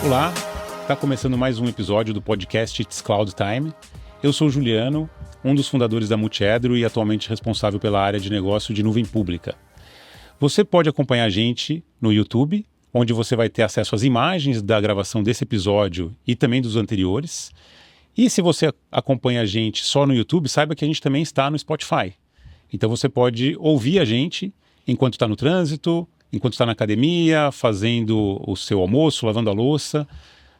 Olá, está começando mais um episódio do podcast It's Cloud Time. Eu sou o Juliano, um dos fundadores da Multiedro e atualmente responsável pela área de negócio de nuvem pública. Você pode acompanhar a gente no YouTube, onde você vai ter acesso às imagens da gravação desse episódio e também dos anteriores. E se você acompanha a gente só no YouTube, saiba que a gente também está no Spotify. Então você pode ouvir a gente enquanto está no trânsito, enquanto está na academia, fazendo o seu almoço, lavando a louça,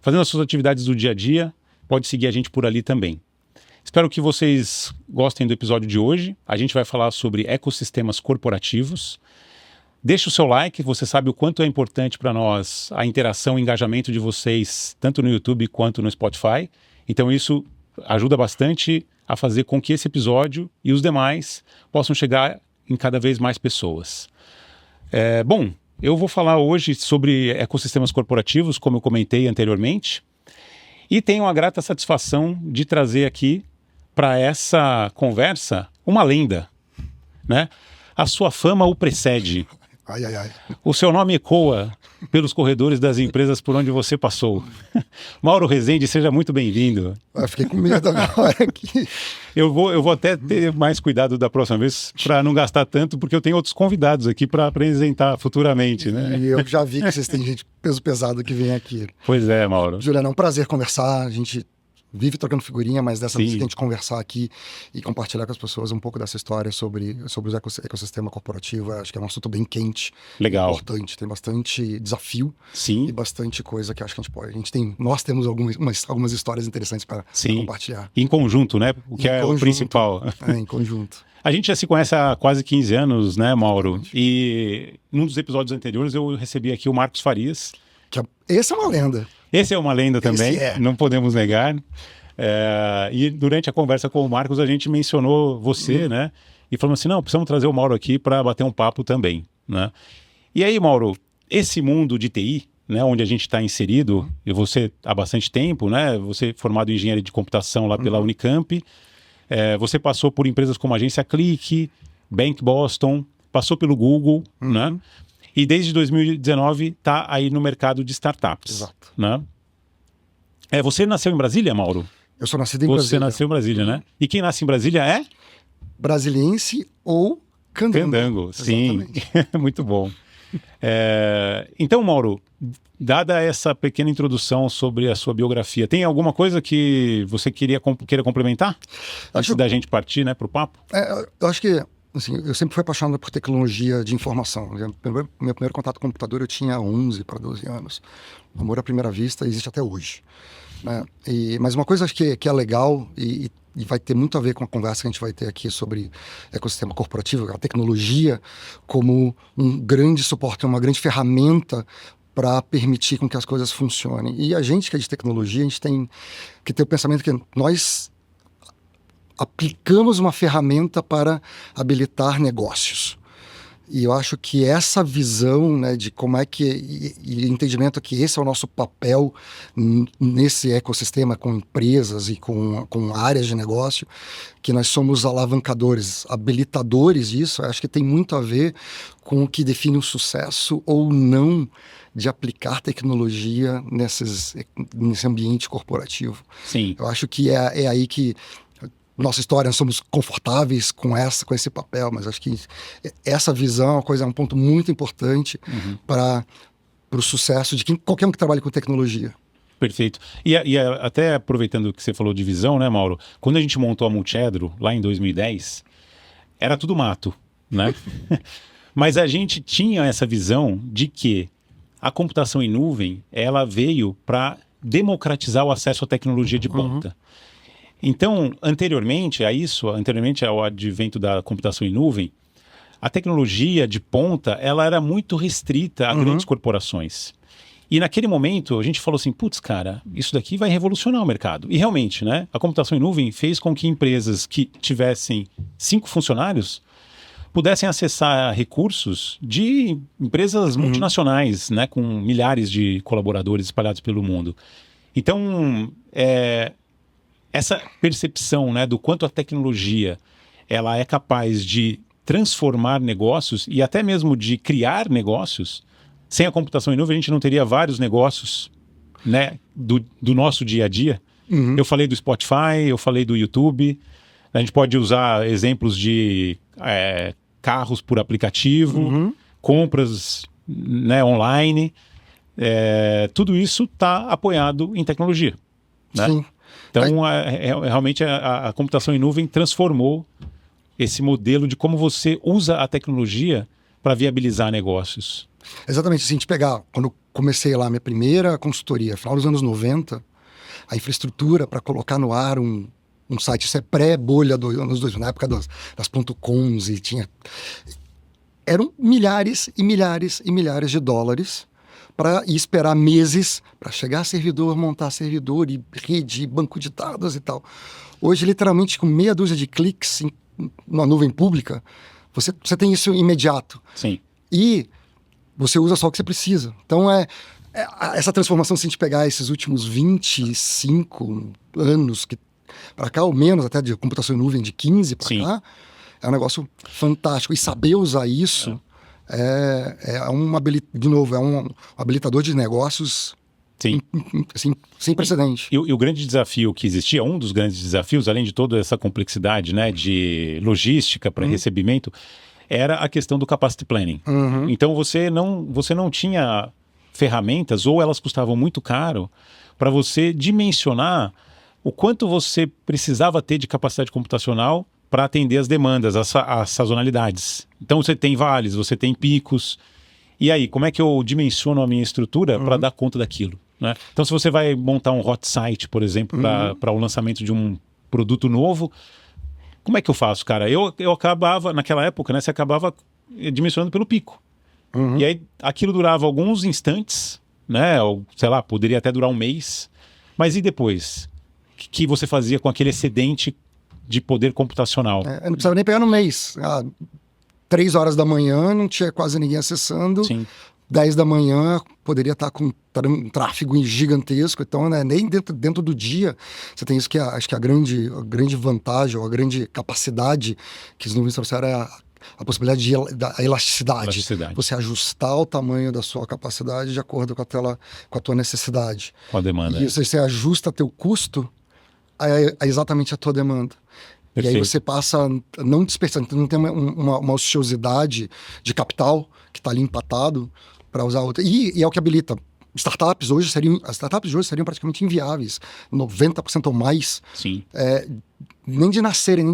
fazendo as suas atividades do dia a dia. Pode seguir a gente por ali também. Espero que vocês gostem do episódio de hoje. A gente vai falar sobre ecossistemas corporativos. Deixe o seu like, você sabe o quanto é importante para nós a interação e engajamento de vocês, tanto no YouTube quanto no Spotify. Então isso ajuda bastante a fazer com que esse episódio e os demais possam chegar em cada vez mais pessoas. Bom, eu vou falar hoje sobre ecossistemas corporativos, como eu comentei anteriormente, e tenho a grata satisfação de trazer aqui para essa conversa uma lenda, né? A sua fama o precede. Ai, ai, ai. O seu nome ecoa pelos corredores das empresas por onde você passou. Mauro Rezende, seja muito bem-vindo. Eu fiquei com medo agora aqui. Eu vou até ter mais cuidado da próxima vez para não gastar tanto, porque eu tenho outros convidados aqui para apresentar futuramente, né? E eu já vi que vocês têm gente peso pesado que vem aqui. Pois é, Mauro. Juliana, é um prazer conversar. A gente vive trocando figurinha, mas dessa vez que a gente conversar aqui e compartilhar com as pessoas um pouco dessa história sobre o ecossistema corporativo. Acho que é um assunto bem quente. Legal. Importante. Tem bastante desafio. Sim. E bastante coisa que acho que a gente pode. Nós temos algumas histórias interessantes para compartilhar. Em conjunto, né? O que é o principal. Em conjunto. A gente já se conhece há quase 15 anos, né, Mauro? E num dos episódios anteriores eu recebi aqui o Marcos Farias. Esse é uma lenda. Esse é uma lenda também, não podemos negar. E durante a conversa com o Marcos, a gente mencionou você, né? E falou assim, não, precisamos trazer o Mauro aqui para bater um papo também, né? E aí, Mauro, esse mundo de TI, né, onde a gente está inserido, e você há bastante tempo, né? Você é formado em engenharia de computação lá pela Unicamp, você passou por empresas como a Agência Click, Bank Boston, passou pelo Google, né? E desde 2019 está aí no mercado de startups. Exato. Né? Você nasceu em Brasília, Mauro? Eu sou nascido em Brasília. Você nasceu em Brasília, né? E quem nasce em Brasília é? Brasiliense ou candango. Candango, sim. Muito bom. Então, Mauro, dada essa pequena introdução sobre a sua biografia, tem alguma coisa que você queira complementar? Antes da gente partir, né, para o papo? Eu acho que assim, eu sempre fui apaixonado por tecnologia de informação. Meu primeiro contato com o computador eu tinha 11 para 12 anos. Amor à primeira vista existe até hoje. Né? Mas uma coisa que é legal e vai ter muito a ver com a conversa que a gente vai ter aqui sobre ecossistema corporativo, a tecnologia como um grande suporte, uma grande ferramenta para permitir com que as coisas funcionem. E a gente que é de tecnologia, a gente tem que ter o pensamento que nós aplicamos uma ferramenta para habilitar negócios. E eu acho que essa visão, né, de como é que... E entendimento que esse é o nosso papel nesse ecossistema com empresas e com áreas de negócio, que nós somos alavancadores, habilitadores disso, acho que tem muito a ver com o que define o sucesso ou não de aplicar tecnologia nesse ambiente corporativo. Sim. Eu acho que é aí que nossa história, nós somos confortáveis com esse papel, mas acho que essa visão é um ponto muito importante para o sucesso de qualquer um que trabalhe com tecnologia. Perfeito. E até aproveitando que você falou de visão, né, Mauro? Quando a gente montou a Multiedro, lá em 2010, era tudo mato, né? Mas a gente tinha essa visão de que a computação em nuvem, ela veio para democratizar o acesso à tecnologia de ponta. Então, anteriormente ao advento da computação em nuvem, a tecnologia de ponta, ela era muito restrita a grandes corporações. E naquele momento, a gente falou assim, putz, cara, isso daqui vai revolucionar o mercado. E realmente, né, a computação em nuvem fez com que empresas que tivessem 5 funcionários pudessem acessar recursos de empresas multinacionais, né, com milhares de colaboradores espalhados pelo mundo. Então, essa percepção, né, do quanto a tecnologia ela é capaz de transformar negócios e até mesmo de criar negócios, sem a computação em nuvem a gente não teria vários negócios né, do nosso dia a dia. Eu falei do Spotify, eu falei do YouTube. A gente pode usar exemplos de carros por aplicativo, compras, né, online. Tudo isso está apoiado em tecnologia, né? Sim. Então, realmente a computação em nuvem transformou esse modelo de como você usa a tecnologia para viabilizar negócios. Exatamente. Se a gente pegar, quando eu comecei lá minha primeira consultoria, final dos anos 90, a infraestrutura para colocar no ar um site, isso é pré-bolha dos anos 2000, na época das .coms, e eram milhares e milhares e milhares de dólares para esperar meses para chegar servidor, montar servidor e rede, banco de dados e tal. Hoje, literalmente, com meia dúzia de cliques na nuvem pública, você tem isso imediato. Sim. E você usa só o que você precisa. Então, essa transformação, se a gente pegar esses últimos 25 anos para cá, ou menos até de computação em nuvem, de 15 para cá, é um negócio fantástico. E saber usar isso de novo, é um habilitador de negócios. Sim. Assim, sem precedente. E o grande desafio que existia, um dos grandes desafios, além de toda essa complexidade, né, de logística para recebimento, era a questão do capacity planning. Então você não tinha ferramentas, ou elas custavam muito caro, para você dimensionar o quanto você precisava ter de capacidade computacional para atender as demandas, as sazonalidades. Então você tem vales, você tem picos. E aí, como é que eu dimensiono a minha estrutura para dar conta daquilo, né? Então, se você vai montar um hot site, por exemplo, para o lançamento de um produto novo, como é que eu faço, cara? Eu acabava, naquela época, né, você acabava dimensionando pelo pico. E aí, aquilo durava alguns instantes, né? Ou, sei lá, poderia até durar um mês. Mas e depois? O que você fazia com aquele excedente de poder computacional? Eu não precisava nem pegar no mês. 3 horas da manhã, não tinha quase ninguém acessando. Sim. 10 da manhã poderia estar com um tráfego gigantesco. Então, né, nem dentro do dia você tem isso que acho que a grande vantagem, ou a grande capacidade que os nuvens trouxeram é a possibilidade da elasticidade. Você ajustar o tamanho da sua capacidade de acordo com a tua necessidade. Com a demanda. E você ajusta teu custo a exatamente a tua demanda. Perfeito. E aí você passa a não desperdiçar, não tem uma ociosidade de capital que está ali empatado para usar outra. E é o que habilita. As startups de hoje seriam praticamente inviáveis, 90% ou mais. Sim. Nem de nascerem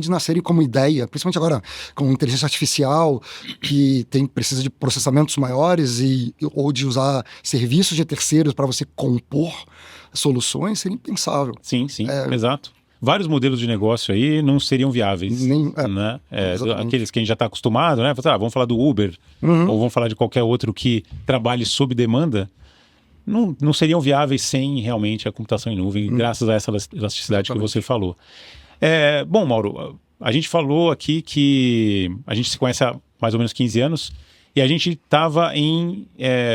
como ideia, principalmente agora com inteligência artificial, que precisa de processamentos maiores ou de usar serviços de terceiros para você compor soluções, seria impensável. Sim, exato. Vários modelos de negócio aí não seriam viáveis. Né? Aqueles que a gente já está acostumado, né? Vamos falar do Uber, ou vamos falar de qualquer outro que trabalhe sob demanda, não seriam viáveis sem realmente a computação em nuvem, graças a essa elasticidade que você falou. Bom, Mauro, a gente falou aqui que a gente se conhece há mais ou menos 15 anos e a gente estava em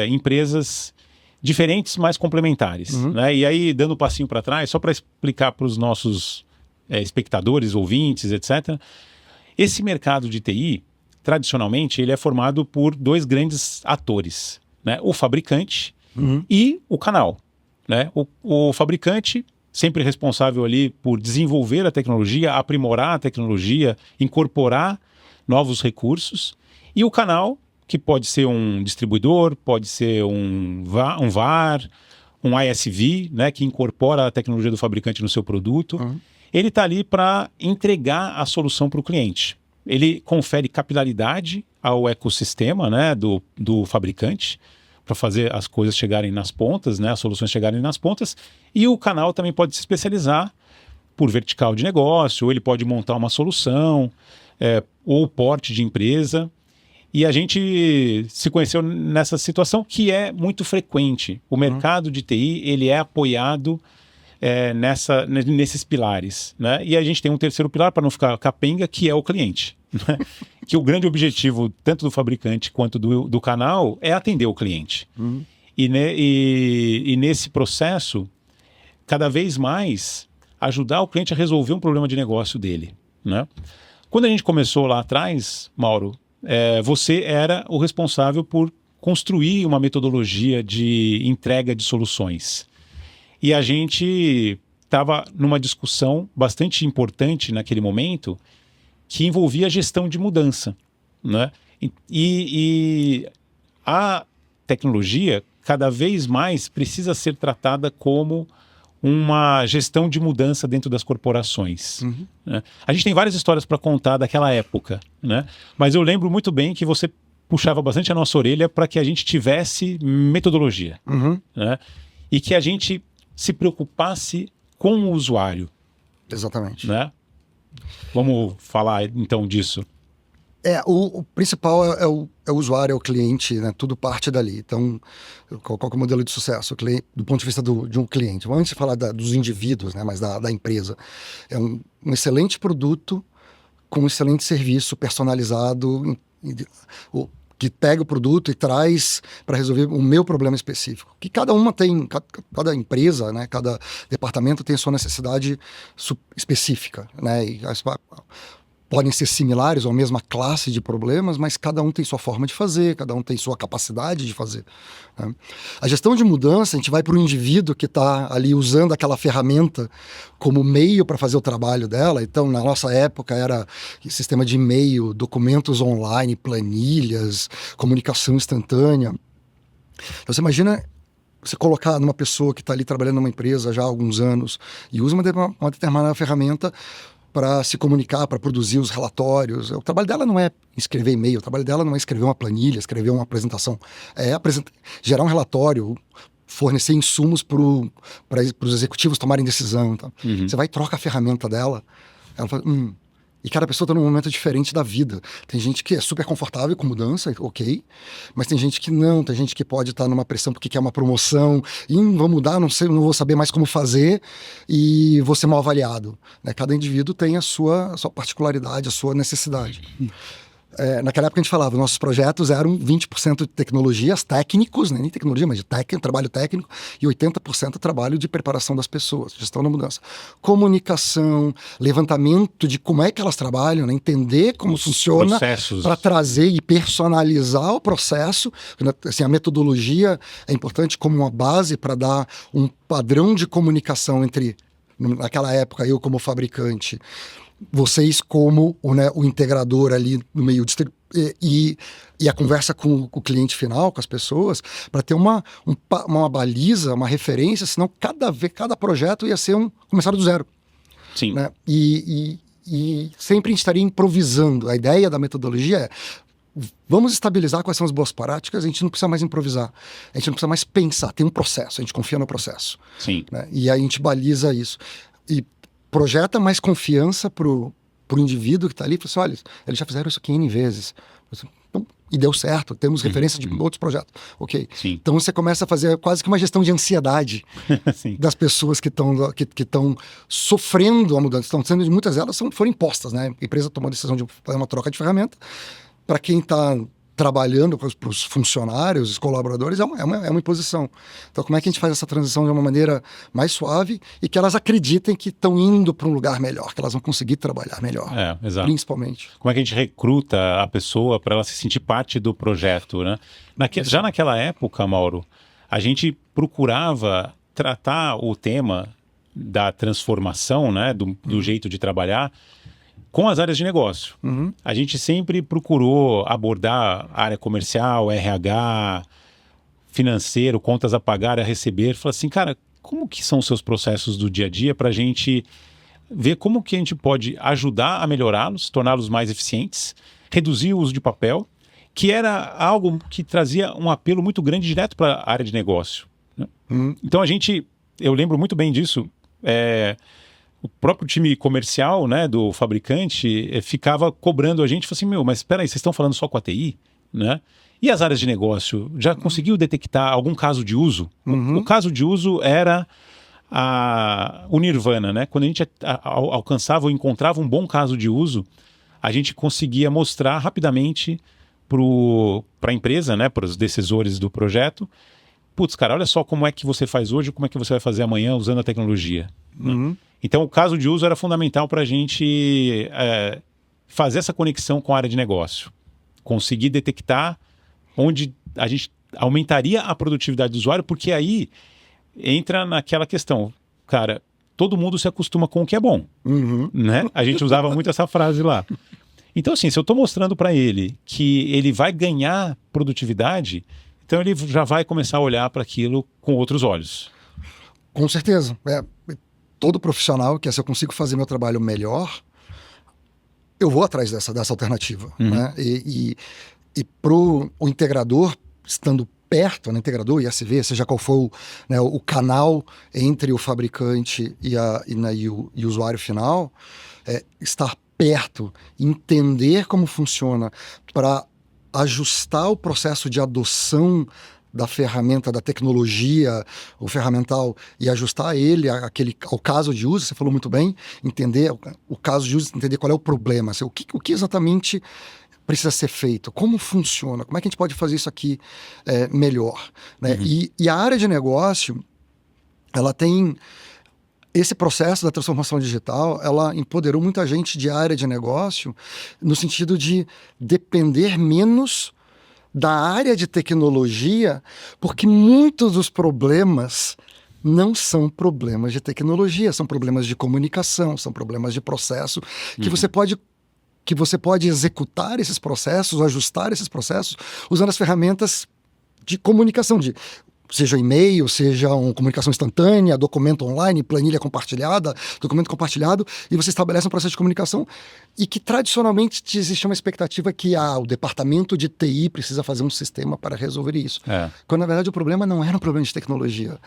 empresas diferentes, mas complementares, né? E aí, dando um passinho para trás, só para explicar para os nossos espectadores, ouvintes, etc. Esse mercado de TI, tradicionalmente, ele é formado por 2 grandes atores, né? O fabricante e o canal, né? O fabricante, sempre responsável ali por desenvolver a tecnologia, aprimorar a tecnologia, incorporar novos recursos, e o canal, que pode ser um distribuidor, pode ser um VAR, um ISV, né, que incorpora a tecnologia do fabricante no seu produto. Ele está ali para entregar a solução para o cliente. Ele confere capilaridade ao ecossistema, né, do fabricante, para fazer as coisas chegarem nas pontas, né, as soluções chegarem nas pontas. E o canal também pode se especializar por vertical de negócio, ou ele pode montar uma solução, ou porte de empresa. E a gente se conheceu nessa situação que é muito frequente. O mercado de TI, ele é apoiado nesses pilares, né? E a gente tem um terceiro pilar, para não ficar capenga, que é o cliente, né? Que o grande objetivo, tanto do fabricante quanto do canal, é atender o cliente. E nesse processo, cada vez mais, ajudar o cliente a resolver um problema de negócio dele, né? Quando a gente começou lá atrás, Mauro, você era o responsável por construir uma metodologia de entrega de soluções. E a gente estava numa discussão bastante importante naquele momento que envolvia a gestão de mudança, né? E a tecnologia cada vez mais precisa ser tratada como uma gestão de mudança dentro das corporações. Né? A gente tem várias histórias para contar daquela época, né? Mas eu lembro muito bem que você puxava bastante a nossa orelha para que a gente tivesse metodologia, né? E que a gente se preocupasse com o usuário. Exatamente. Né? Vamos falar então disso. O principal é o usuário, é o cliente, né? Tudo parte dali. Então, qual é o modelo de sucesso? Do ponto de vista de um cliente. Antes de falar dos indivíduos, né? Mas da empresa. É um excelente produto com um excelente serviço personalizado, que pega o produto e traz para resolver o meu problema específico. Que cada cada empresa, né? Cada departamento tem a sua necessidade específica, né? E podem ser similares ou a mesma classe de problemas, mas cada um tem sua forma de fazer, cada um tem sua capacidade de fazer. Né? A gestão de mudança, a gente vai para o indivíduo que está ali usando aquela ferramenta como meio para fazer o trabalho dela. Então, na nossa época, era sistema de e-mail, documentos online, planilhas, comunicação instantânea. Então, você imagina você colocar numa pessoa que está ali trabalhando numa empresa já há alguns anos e usa uma determinada ferramenta para se comunicar, para produzir os relatórios. O trabalho dela não é escrever e-mail, o trabalho dela não é escrever uma planilha, escrever uma apresentação. É gerar um relatório, fornecer insumos para os executivos tomarem decisão. Tá? Você vai e troca a ferramenta dela, ela fala, E cada pessoa está num momento diferente da vida. Tem gente que é super confortável com mudança, ok. Mas tem gente que não. Tem gente que pode estar numa pressão porque quer uma promoção. Vou mudar, não sei, não vou saber mais como fazer. E vou ser mal avaliado. Né? Cada indivíduo tem a sua particularidade, a sua necessidade. Naquela época a gente falava, nossos projetos eram 20% de tecnologias técnicos, né? Nem tecnologia, mas de trabalho técnico, e 80% trabalho de preparação das pessoas, gestão da mudança. Comunicação, levantamento de como é que elas trabalham, né? Entender como funciona para trazer e personalizar o processo. Assim, a metodologia é importante como uma base para dar um padrão de comunicação entre, naquela época, eu como fabricante, vocês como o integrador ali no meio e a conversa com o cliente final, com as pessoas, para ter uma baliza, uma referência, senão cada projeto ia ser começar do zero. Sim. Né? E sempre a gente estaria improvisando. A ideia da metodologia é vamos estabilizar quais são as boas práticas, a gente não precisa mais improvisar, a gente não precisa mais pensar, tem um processo, a gente confia no processo. Sim. Né? E aí a gente baliza isso. E projeta mais confiança pro indivíduo que está ali. Fala assim, olha, eles já fizeram isso aqui N vezes. E deu certo, temos referências de outros projetos. Ok. Sim. Então você começa a fazer quase que uma gestão de ansiedade das pessoas que estão sofrendo a mudança. Estão sendo, muitas delas foram impostas, né? A empresa tomou a decisão de fazer uma troca de ferramenta. Para quem está trabalhando para os funcionários, os colaboradores, é uma imposição. Então, como é que a gente faz essa transição de uma maneira mais suave e que elas acreditem que estão indo para um lugar melhor, que elas vão conseguir trabalhar melhor, exato. Principalmente. Como é que a gente recruta a pessoa para ela se sentir parte do projeto, né? Já naquela época, Mauro, a gente procurava tratar o tema da transformação, né, do jeito de trabalhar, com as áreas de negócio. A gente sempre procurou abordar a área comercial, RH, financeiro, contas a pagar, a receber. Falar assim, cara, como que são os seus processos do dia a dia para a gente ver como que a gente pode ajudar a melhorá-los, torná-los mais eficientes, reduzir o uso de papel, que era algo que trazia um apelo muito grande direto para a área de negócio. Né? Então eu lembro muito bem disso, o próprio time comercial, né, do fabricante ficava cobrando a gente, falou assim, mas espera aí, vocês estão falando só com a TI? Né? E as áreas de negócio, já conseguiu detectar algum caso de uso? O caso de uso era o Nirvana, né? Quando a gente alcançava ou encontrava um bom caso de uso, a gente conseguia mostrar rapidamente para a empresa, né, para os decisores do projeto, putz, cara, olha só como é que você faz hoje, como é que você vai fazer amanhã usando a tecnologia. Né? Então, o caso de uso era fundamental para a gente fazer essa conexão com a área de negócio. Conseguir detectar onde a gente aumentaria a produtividade do usuário, porque aí entra naquela questão, cara, todo mundo se acostuma com o que é bom, né? A gente usava muito essa frase lá. Então, assim, se eu estou mostrando para ele que ele vai ganhar produtividade, então ele já vai começar a olhar para aquilo com outros olhos. Com certeza. Todo profissional que se eu consigo fazer meu trabalho melhor, eu vou atrás dessa alternativa. Né? E pro o integrador, estando perto, né, integrador, ISV, seja qual for o canal entre o fabricante e o usuário final, estar perto, entender como funciona para ajustar o processo de adoção da ferramenta, da tecnologia, o ferramental, e ajustar ele ao caso de uso. Você falou muito bem, entender o caso de uso, entender qual é o problema, o que exatamente precisa ser feito, como funciona, como é que a gente pode fazer isso aqui melhor. Né? E a área de negócio, ela tem... Esse processo da transformação digital, ela empoderou muita gente de área de negócio no sentido de depender menos da área de tecnologia, porque muitos dos problemas não são problemas de tecnologia, são problemas de comunicação, são problemas de processo, que você pode executar esses processos, ajustar esses processos, usando as ferramentas de comunicação, seja e-mail, seja uma comunicação instantânea, documento online, planilha compartilhada, documento compartilhado, e você estabelece um processo de comunicação e que tradicionalmente existe uma expectativa que o departamento de TI precisa fazer um sistema para resolver isso. Quando na verdade o problema não era um problema de tecnologia.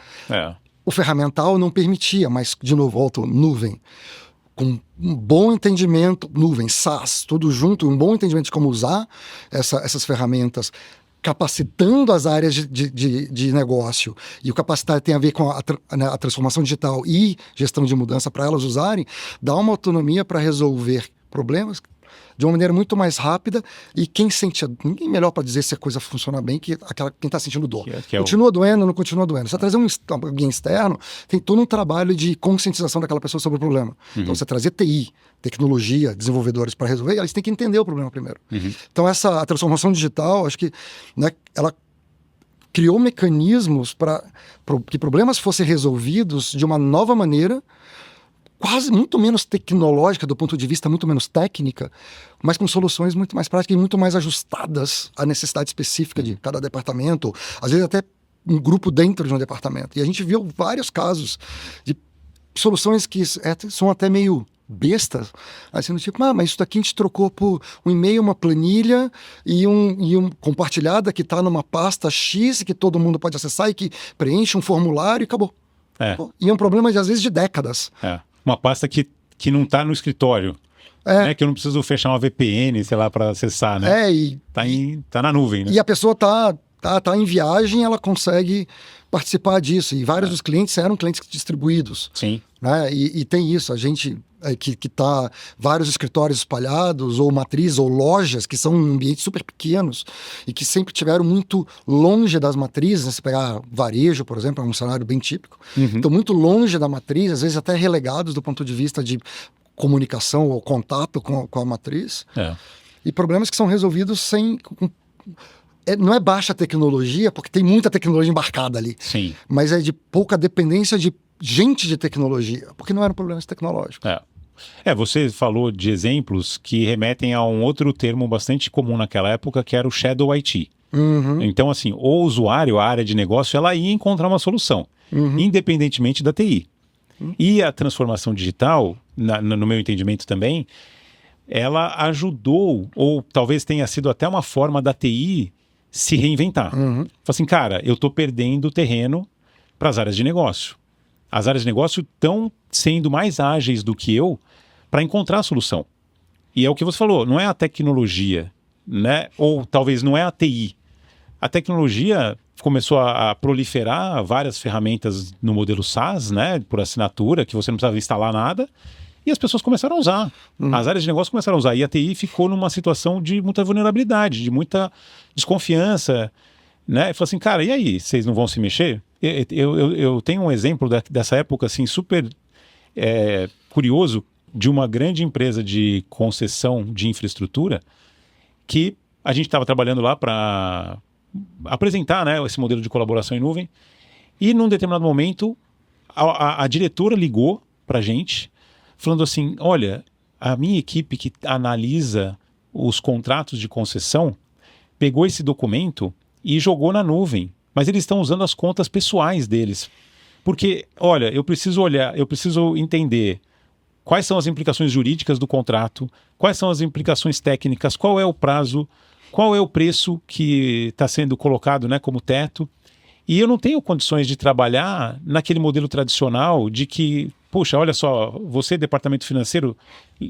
O ferramental não permitia, mas de novo, volto, nuvem. Com um bom entendimento, nuvem, SaaS, tudo junto, um bom entendimento de como usar essas ferramentas, capacitando as áreas de negócio, e o capacitar tem a ver com a transformação digital e gestão de mudança para elas usarem, dá uma autonomia para resolver problemas de uma maneira muito mais rápida, e ninguém melhor para dizer se a coisa funciona bem que quem está sentindo dor. Continua doendo ou não continua doendo. Você trazer alguém externo, tem todo um trabalho de conscientização daquela pessoa sobre o problema. Então você trazer TI, tecnologia, desenvolvedores para resolver, eles têm que entender o problema primeiro. Então a transformação digital, acho que ela criou mecanismos para que problemas fossem resolvidos de uma nova maneira, quase muito menos tecnológica do ponto de vista, muito menos técnica, mas com soluções muito mais práticas e muito mais ajustadas à necessidade específica de cada departamento, às vezes até um grupo dentro de um departamento. E a gente viu vários casos de soluções que são até meio bestas, assim, do tipo, mas isso daqui a gente trocou por um e-mail, uma planilha e um compartilhada que está numa pasta X que todo mundo pode acessar e que preenche um formulário e acabou. E é um problema, às vezes, de décadas. Uma pasta que não está no escritório. Né? Que eu não preciso fechar uma VPN, sei lá, para acessar, né? Tá na nuvem, né? E a pessoa tá em viagem, ela consegue participar disso. E vários dos clientes eram clientes distribuídos. Sim. Né? E tem isso, a gente que tá vários escritórios espalhados, ou matrizes, ou lojas, que são ambientes super pequenos e que sempre tiveram muito longe das matrizes, né? Se pegar varejo, por exemplo, é um cenário bem típico. Então, muito longe da matriz, às vezes até relegados do ponto de vista de comunicação ou contato com a matriz. E problemas que são resolvidos sem... não é baixa tecnologia, porque tem muita tecnologia embarcada ali. Sim. Mas é de pouca dependência de gente de tecnologia, porque não eram problemas tecnológicos. Você falou de exemplos que remetem a um outro termo bastante comum naquela época, que era o Shadow IT. Então, assim, o usuário, a área de negócio, ela ia encontrar uma solução, independentemente da TI. E a transformação digital, no meu entendimento também, ela ajudou, ou talvez tenha sido até uma forma da TI se reinventar. Fala assim, cara, eu estou perdendo terreno para as áreas de negócio. As áreas de negócio estão sendo mais ágeis do que eu para encontrar a solução. E é o que você falou, não é a tecnologia, né? Ou talvez não é a TI. A tecnologia começou a proliferar várias ferramentas no modelo SaaS, né? Por assinatura, que você não precisava instalar nada. E as pessoas começaram a usar. As áreas de negócio começaram a usar. E a TI ficou numa situação de muita vulnerabilidade, de muita desconfiança, né? E falou assim, cara, e aí? Vocês não vão se mexer? Eu tenho um exemplo dessa época, assim, super curioso, de uma grande empresa de concessão de infraestrutura, que a gente estava trabalhando lá para apresentar, né, esse modelo de colaboração em nuvem. E num determinado momento, a diretora ligou para a gente, falando assim, olha, a minha equipe que analisa os contratos de concessão pegou esse documento e jogou na nuvem, mas eles estão usando as contas pessoais deles. Porque, olha, eu preciso entender quais são as implicações jurídicas do contrato, quais são as implicações técnicas, qual é o prazo, qual é o preço que está sendo colocado, né, como teto. E eu não tenho condições de trabalhar naquele modelo tradicional de que, puxa, olha só, você, departamento financeiro,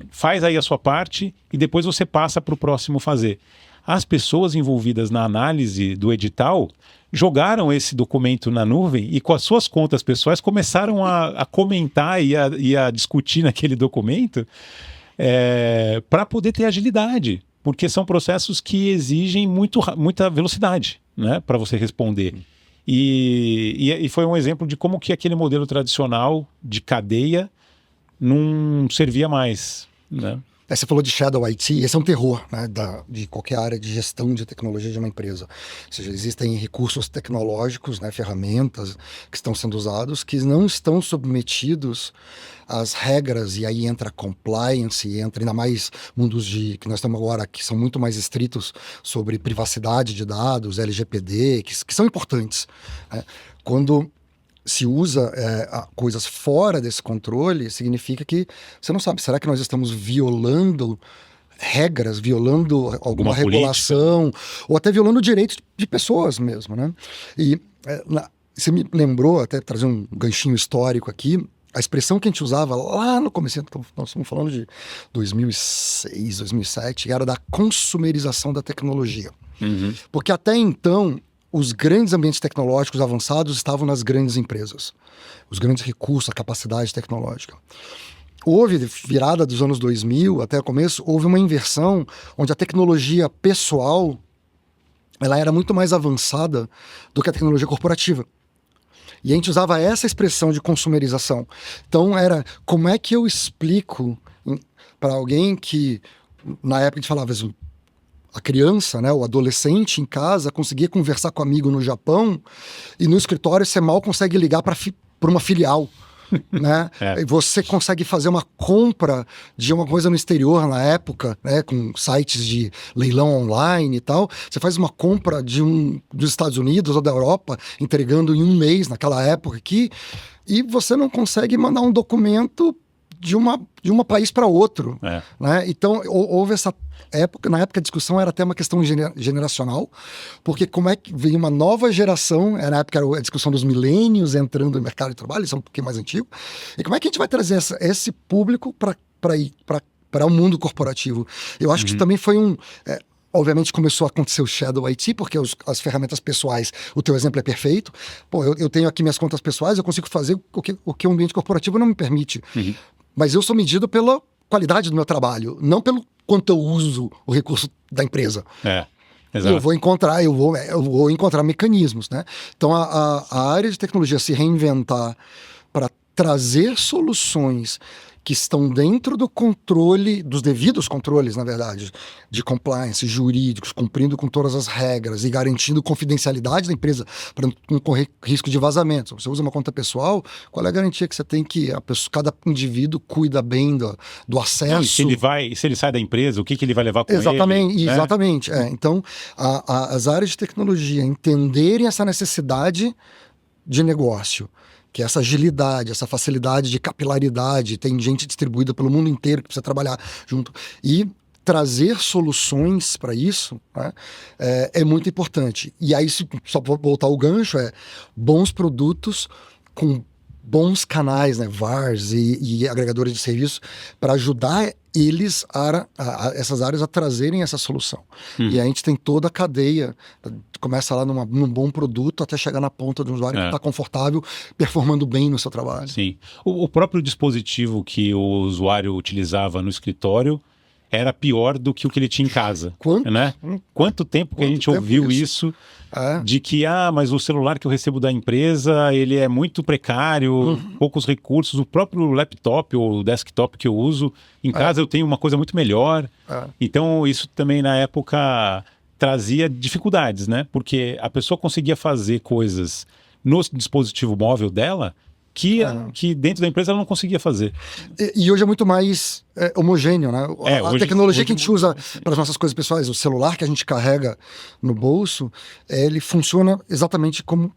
faz aí a sua parte e depois você passa para o próximo fazer. As pessoas envolvidas na análise do edital jogaram esse documento na nuvem e com as suas contas pessoais começaram a comentar e a discutir naquele documento para poder ter agilidade, porque são processos que exigem muita velocidade, né, para você responder. E foi um exemplo de como que aquele modelo tradicional de cadeia não servia mais, né? Você falou de Shadow IT, esse é um terror, né, de qualquer área de gestão de tecnologia de uma empresa. Ou seja, existem recursos tecnológicos, né, ferramentas que estão sendo usados que não estão submetidos às regras, e aí entra compliance, e entra ainda mais mundos que nós estamos agora, que são muito mais estritos sobre privacidade de dados, LGPD, que são importantes, né? Quando se usa coisas fora desse controle, significa que você não sabe, será que nós estamos violando regras, violando alguma regulação, ou até violando direitos de pessoas mesmo, né? E você me lembrou, até trazer um ganchinho histórico aqui, a expressão que a gente usava lá no começo, nós estamos falando de 2006, 2007, era da consumerização da tecnologia. Uhum. Porque até então, os grandes ambientes tecnológicos avançados estavam nas grandes empresas. Os grandes recursos, a capacidade tecnológica. Houve, virada dos anos 2000 até o começo, houve uma inversão onde a tecnologia pessoal ela era muito mais avançada do que a tecnologia corporativa. E a gente usava essa expressão de consumerização. Então era, como é que eu explico para alguém que, na época a gente falava assim, a criança, né, o adolescente em casa conseguia conversar com um amigo no Japão e no escritório você mal consegue ligar para uma filial, né? E você consegue fazer uma compra de uma coisa no exterior na época, né, com sites de leilão online e tal. Você faz uma compra dos Estados Unidos ou da Europa, entregando em um mês naquela época aqui, e você não consegue mandar um documento de um país para outro, né? Então houve essa época, na época a discussão era até uma questão generacional, porque como é que veio uma nova geração, na época era a discussão dos milênios entrando no mercado de trabalho, isso é um pouquinho mais antigo, e como é que a gente vai trazer esse público para o mundo corporativo? Eu acho que isso também foi obviamente começou a acontecer o Shadow IT, porque as ferramentas pessoais, o teu exemplo é perfeito. Pô, eu tenho aqui minhas contas pessoais, eu consigo fazer o que o ambiente corporativo não me permite. Uhum. Mas eu sou medido pela qualidade do meu trabalho, não pelo quanto eu uso o recurso da empresa. Exato. Eu vou encontrar mecanismos, né? Então a área de tecnologia se reinventar para trazer soluções que estão dentro do controle, dos devidos controles, na verdade, de compliance, jurídicos, cumprindo com todas as regras e garantindo confidencialidade da empresa para não correr risco de vazamento. Se você usa uma conta pessoal, qual é a garantia que você tem que cada indivíduo cuida bem do acesso? Se ele sai da empresa, o que ele vai levar com ele? Exatamente. Então, as áreas de tecnologia entenderem essa necessidade de negócio, que é essa agilidade, essa facilidade de capilaridade, tem gente distribuída pelo mundo inteiro que precisa trabalhar junto, e trazer soluções para isso, né, é muito importante. E aí, só para voltar ao gancho, bons produtos com bons canais, né, VARs e agregadores de serviço para ajudar eles essas áreas a trazerem essa solução. E a gente tem toda a cadeia, começa lá num bom produto até chegar na ponta do usuário que está confortável, performando bem no seu trabalho. Sim. O próprio dispositivo que o usuário utilizava no escritório era pior do que o que ele tinha em casa. Quanto tempo que a gente ouviu isso? De que, mas o celular que eu recebo da empresa, ele é muito precário, poucos recursos. O próprio laptop ou desktop que eu uso, em casa eu tenho uma coisa muito melhor. Então, isso também na época trazia dificuldades, né? Porque a pessoa conseguia fazer coisas no dispositivo móvel dela que dentro da empresa ela não conseguia fazer. E hoje é muito mais homogêneo, né? A tecnologia que a gente usa para as nossas coisas pessoais, o celular que a gente carrega no bolso, ele funciona exatamente como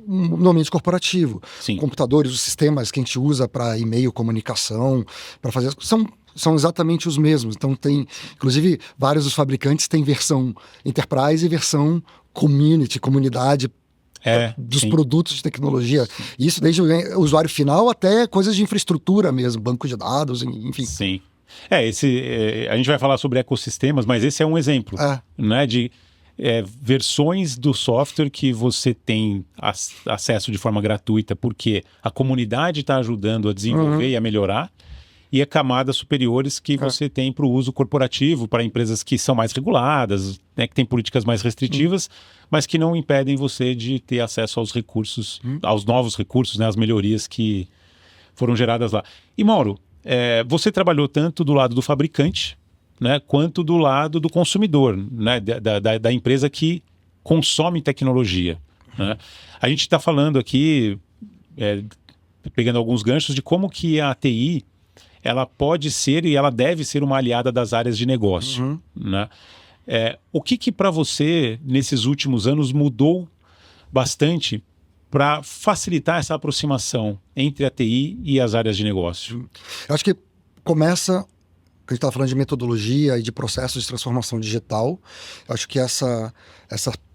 no ambiente corporativo. Sim. Computadores, os sistemas que a gente usa para e-mail, comunicação, para fazer são exatamente os mesmos. Então tem, inclusive, vários dos fabricantes têm versão Enterprise e versão Community, comunidade, dos produtos de tecnologia. Sim. Isso desde o usuário final até coisas de infraestrutura mesmo, banco de dados, enfim. Sim. A gente vai falar sobre ecossistemas, mas esse é um exemplo, né, de versões do software que você tem acesso de forma gratuita porque a comunidade está ajudando a desenvolver e a melhorar, e camadas superiores que você tem para o uso corporativo, para empresas que são mais reguladas, né, que têm políticas mais restritivas, mas que não impedem você de ter acesso aos recursos, aos novos recursos, né, às melhorias que foram geradas lá. E Mauro, você trabalhou tanto do lado do fabricante, né, quanto do lado do consumidor, né, da empresa que consome tecnologia, né? A gente está falando aqui, pegando alguns ganchos, de como que a TI ela pode ser e ela deve ser uma aliada das áreas de negócio, né? O que para você, nesses últimos anos, mudou bastante para facilitar essa aproximação entre a TI e as áreas de negócio? Eu acho que começa, a gente estava falando de metodologia e de processos de transformação digital. Eu acho que essa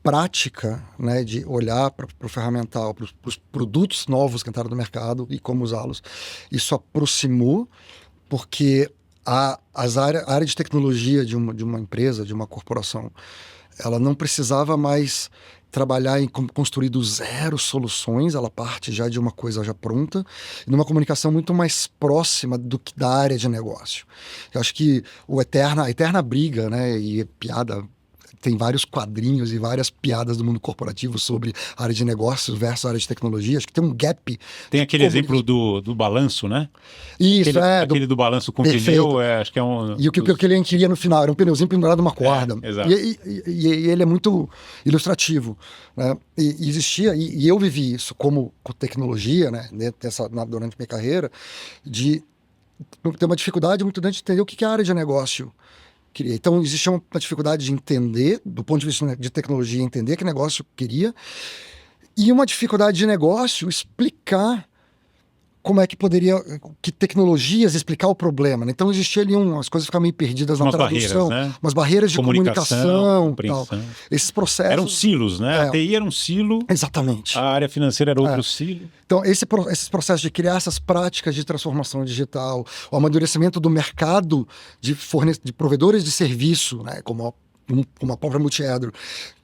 prática, né, de olhar para o ferramental, para os produtos novos que entraram no mercado e como usá-los, isso aproximou, porque a área de tecnologia de uma empresa, de uma corporação, ela não precisava mais trabalhar em construir do zero soluções, ela parte já de uma coisa já pronta, e numa comunicação muito mais próxima da área de negócio. Eu acho que a eterna briga, né, e piada, tem vários quadrinhos e várias piadas do mundo corporativo sobre área de negócios versus área de tecnologia. Acho que tem um gap. Tem aquele exemplo do balanço, né? Isso, aquele do balanço com pneu, acho que é um... E o que o cliente queria no final era um pneuzinho pendurado numa corda. Exato. E ele é muito ilustrativo, né? E existia, e eu vivi isso como tecnologia, né? Durante minha carreira, de ter uma dificuldade muito grande de entender o que é a área de negócio queria. Então, existia uma dificuldade de entender, do ponto de vista de tecnologia, entender que negócio queria, e uma dificuldade de negócio explicar como é que poderia, que tecnologias explicar o problema, né? Então existia ali as coisas ficavam meio perdidas na tradução, né? Umas barreiras de comunicação, tal. Esses processos... Eram silos, né? A TI era um silo. Exatamente. A área financeira era outro silo. Então esses processos de criar essas práticas de transformação digital, o amadurecimento do mercado de provedores de serviço, né? Como a própria Multiedro,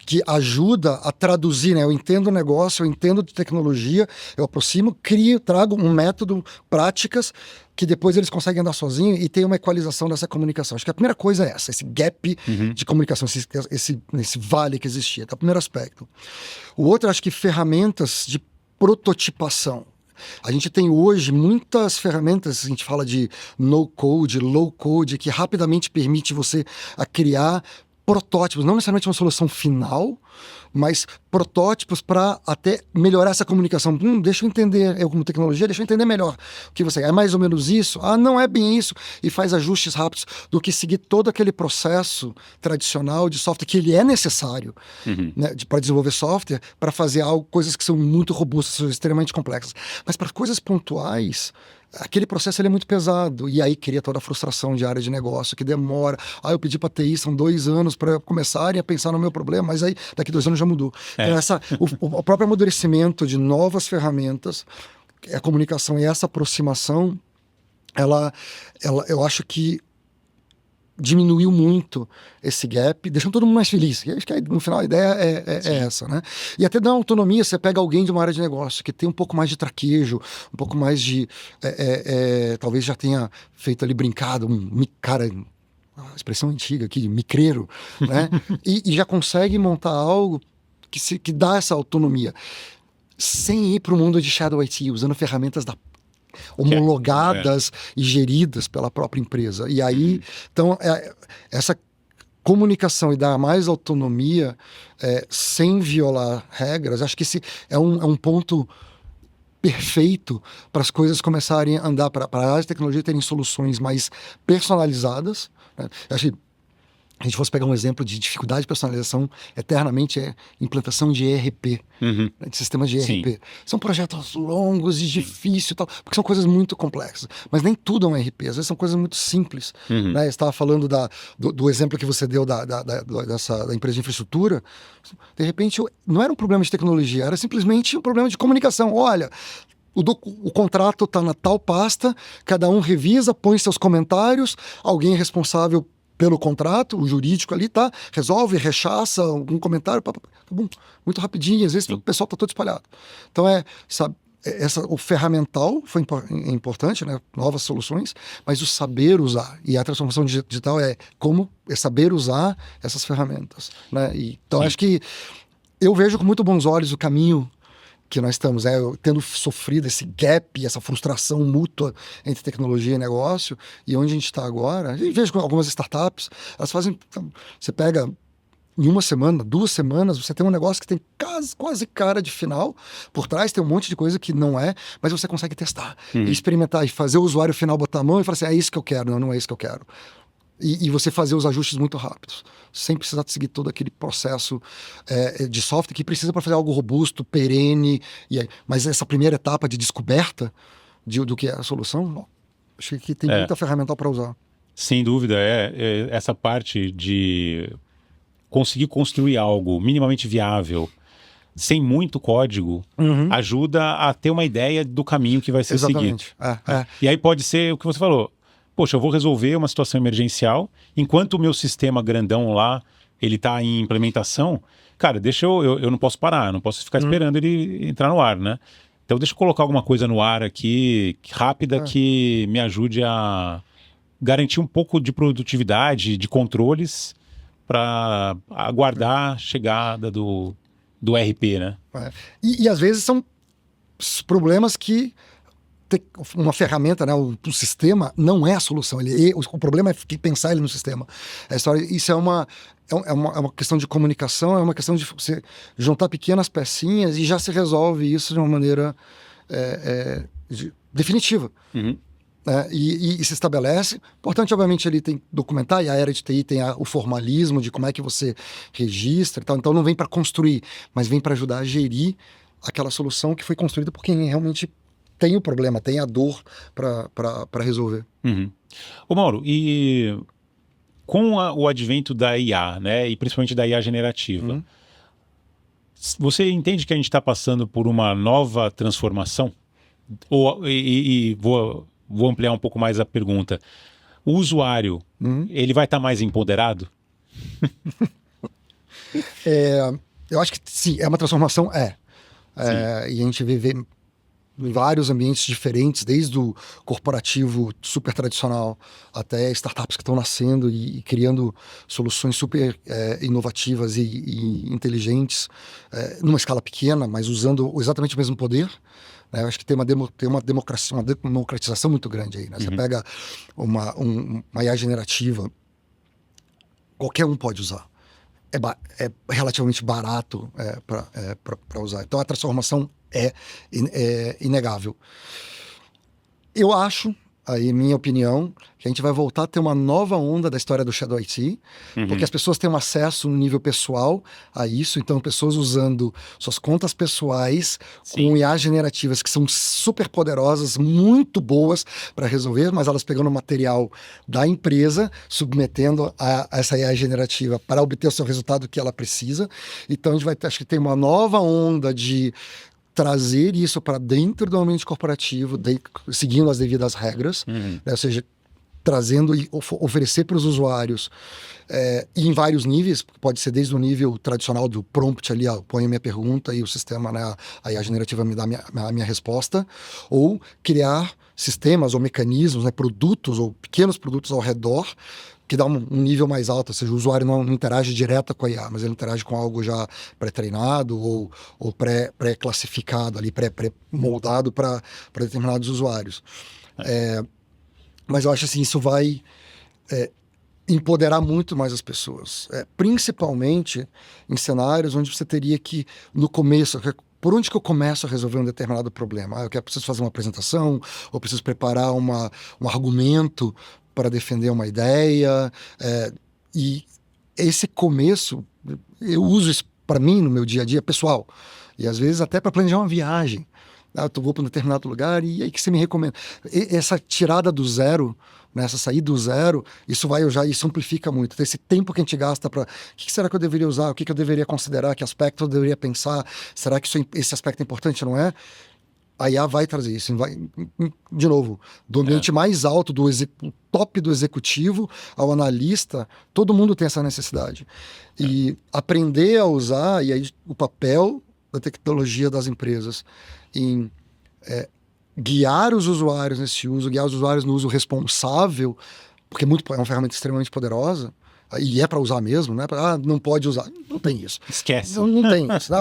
que ajuda a traduzir, né? Eu entendo o negócio, eu entendo de tecnologia, eu aproximo, trago um método, práticas, que depois eles conseguem andar sozinhos e tem uma equalização dessa comunicação. Acho que a primeira coisa é essa, esse gap de comunicação, esse vale que existia. Então, é o primeiro aspecto. O outro, acho que ferramentas de prototipação. A gente tem hoje muitas ferramentas, a gente fala de no-code, low-code, que rapidamente permite você criar protótipos, não necessariamente uma solução final, mas protótipos para até melhorar essa comunicação. Deixa eu entender, eu como tecnologia, deixa eu entender melhor o que você... É mais ou menos isso? Não é bem isso. E faz ajustes rápidos do que seguir todo aquele processo tradicional de software que ele é necessário, né, para desenvolver software, para fazer coisas que são muito robustas, são extremamente complexas. Mas para coisas pontuais, aquele processo ele é muito pesado, e aí cria toda a frustração de área de negócio, que demora. Eu pedi para a TI, são 2 anos para começarem a pensar no meu problema, mas aí daqui 2 anos já mudou. Então o próprio amadurecimento de novas ferramentas, a comunicação e essa aproximação, eu acho que diminuiu muito esse gap, deixando todo mundo mais feliz. E acho que no final a ideia é essa, né? E até dá autonomia, você pega alguém de uma área de negócio que tem um pouco mais de traquejo, um pouco mais de... talvez já tenha feito ali brincado, cara, a expressão antiga aqui, micreiro, né? e já consegue montar algo que dá essa autonomia, sem ir para o mundo de Shadow IT, usando ferramentas homologadas e geridas pela própria empresa. E aí, então, essa comunicação e dar mais autonomia sem violar regras, acho que esse é um ponto perfeito para as coisas começarem a andar, para a área de tecnologia terem soluções mais personalizadas, né? Acho que a gente fosse pegar um exemplo de dificuldade de personalização, eternamente é implantação de ERP, Uhum. né, de sistemas de ERP. Sim. São projetos longos e difíceis e tal, porque são coisas muito complexas. Mas nem tudo é um ERP, às vezes são coisas muito simples. Uhum. Né? Você estava falando do exemplo que você deu da empresa de infraestrutura. De repente, não era um problema de tecnologia, era simplesmente um problema de comunicação. Olha, o contrato está na tal pasta, cada um revisa, põe seus comentários, alguém é responsável pelo contrato, o jurídico ali, tá? Resolve, rechaça algum comentário, muito rapidinho, às vezes o pessoal está todo espalhado. Então, sabe, o ferramental foi importante, né? Novas soluções, mas o saber usar. E a transformação digital é saber usar essas ferramentas, né? Então, acho que eu vejo com muito bons olhos o caminho que nós estamos, tendo sofrido esse gap, essa frustração mútua entre tecnologia e negócio, e onde a gente está agora. A gente vejo com algumas startups, elas fazem, você pega em uma semana, 2 semanas, você tem um negócio que tem quase cara de final, por trás tem um monte de coisa que não é, mas você consegue testar, e experimentar, e fazer o usuário final botar a mão e falar assim, é isso que eu quero, não é isso que eu quero. E você fazer os ajustes muito rápidos, sem precisar seguir todo aquele processo de software que precisa para fazer algo robusto, perene. Mas essa primeira etapa de descoberta do que é a solução, acho que tem muita ferramenta para usar. Sem dúvida, essa parte de conseguir construir algo minimamente viável, sem muito código, ajuda a ter uma ideia do caminho que vai ser seguido. E aí pode ser o que você falou. Poxa, eu vou resolver uma situação emergencial, enquanto o meu sistema grandão lá, ele está em implementação, cara, eu não posso parar, eu não posso ficar esperando ele entrar no ar, né? Então deixa eu colocar alguma coisa no ar aqui, rápida, que me ajude a garantir um pouco de produtividade, de controles, para aguardar a chegada do RP, né? E às vezes são problemas que uma ferramenta, né, o sistema não é a solução. O problema é pensar ele no sistema. Isso é uma questão de comunicação, é uma questão de você juntar pequenas pecinhas e já se resolve isso de uma maneira definitiva. E se estabelece. Importante, obviamente, ele tem que documentar, e a área de TI tem o formalismo de como é que você registra e tal. Então não vem para construir, mas vem para ajudar a gerir aquela solução que foi construída por quem realmente tem o problema, tem a dor para resolver. Ô Mauro, e com o advento da IA, né, e principalmente da IA generativa, você entende que a gente está passando por uma nova transformação? Vou ampliar um pouco mais a pergunta. O usuário, ele vai estar mais empoderado? Eu acho que sim, é uma transformação, e a gente vê em vários ambientes diferentes, desde o corporativo super tradicional até startups que estão nascendo e criando soluções super inovativas e inteligentes, numa escala pequena, mas usando exatamente o mesmo poder. Eu acho que tem uma democratização muito grande aí. Né? Você pega uma IA generativa, qualquer um pode usar. É relativamente barato para usar. Então a transformação é inegável. Eu acho, aí minha opinião, que a gente vai voltar a ter uma nova onda da história do Shadow IT, porque as pessoas têm um acesso no nível pessoal a isso, então pessoas usando suas contas pessoais com IA generativas que são super poderosas, muito boas para resolver, mas elas pegando o material da empresa, submetendo a essa IA generativa para obter o seu resultado que ela precisa. Então a gente vai ter, acho que tem uma nova onda de trazer isso para dentro do ambiente corporativo, seguindo as devidas regras, né? Ou seja, trazendo e oferecer para os usuários e em vários níveis, pode ser desde o nível tradicional do prompt ali, eu ponho a minha pergunta e o sistema, né, a IA generativa me dá a minha resposta, ou criar sistemas ou mecanismos, né, produtos ou pequenos produtos ao redor que dá um nível mais alto, ou seja, o usuário não interage direto com a IA, mas ele interage com algo já pré-treinado ou pré-classificado ali, pré-moldado para determinados usuários. Mas eu acho assim, isso vai empoderar muito mais as pessoas, principalmente em cenários onde você teria que, no começo, por onde que eu começo a resolver um determinado problema? Eu preciso fazer uma apresentação, ou preciso preparar um argumento para defender uma ideia, e esse começo, eu uso isso para mim no meu dia a dia pessoal, e às vezes até para planejar uma viagem. Eu vou para um determinado lugar e aí que você me recomenda. Essa tirada do zero, né, essa saída do zero, isso simplifica muito. Então, esse tempo que a gente gasta para... O que será que eu deveria usar? O que eu deveria considerar? Que aspecto eu deveria pensar? Será que esse aspecto é importante, não é? A IA vai trazer isso. De novo, do ambiente mais alto, do top do executivo ao analista, todo mundo tem essa necessidade. E aprender a usar, e aí o papel da tecnologia das empresas em guiar os usuários nesse uso, guiar os usuários no uso responsável, porque é uma ferramenta extremamente poderosa, e é para usar mesmo, né? Não pode usar. Não tem isso. Esquece. Não tem isso.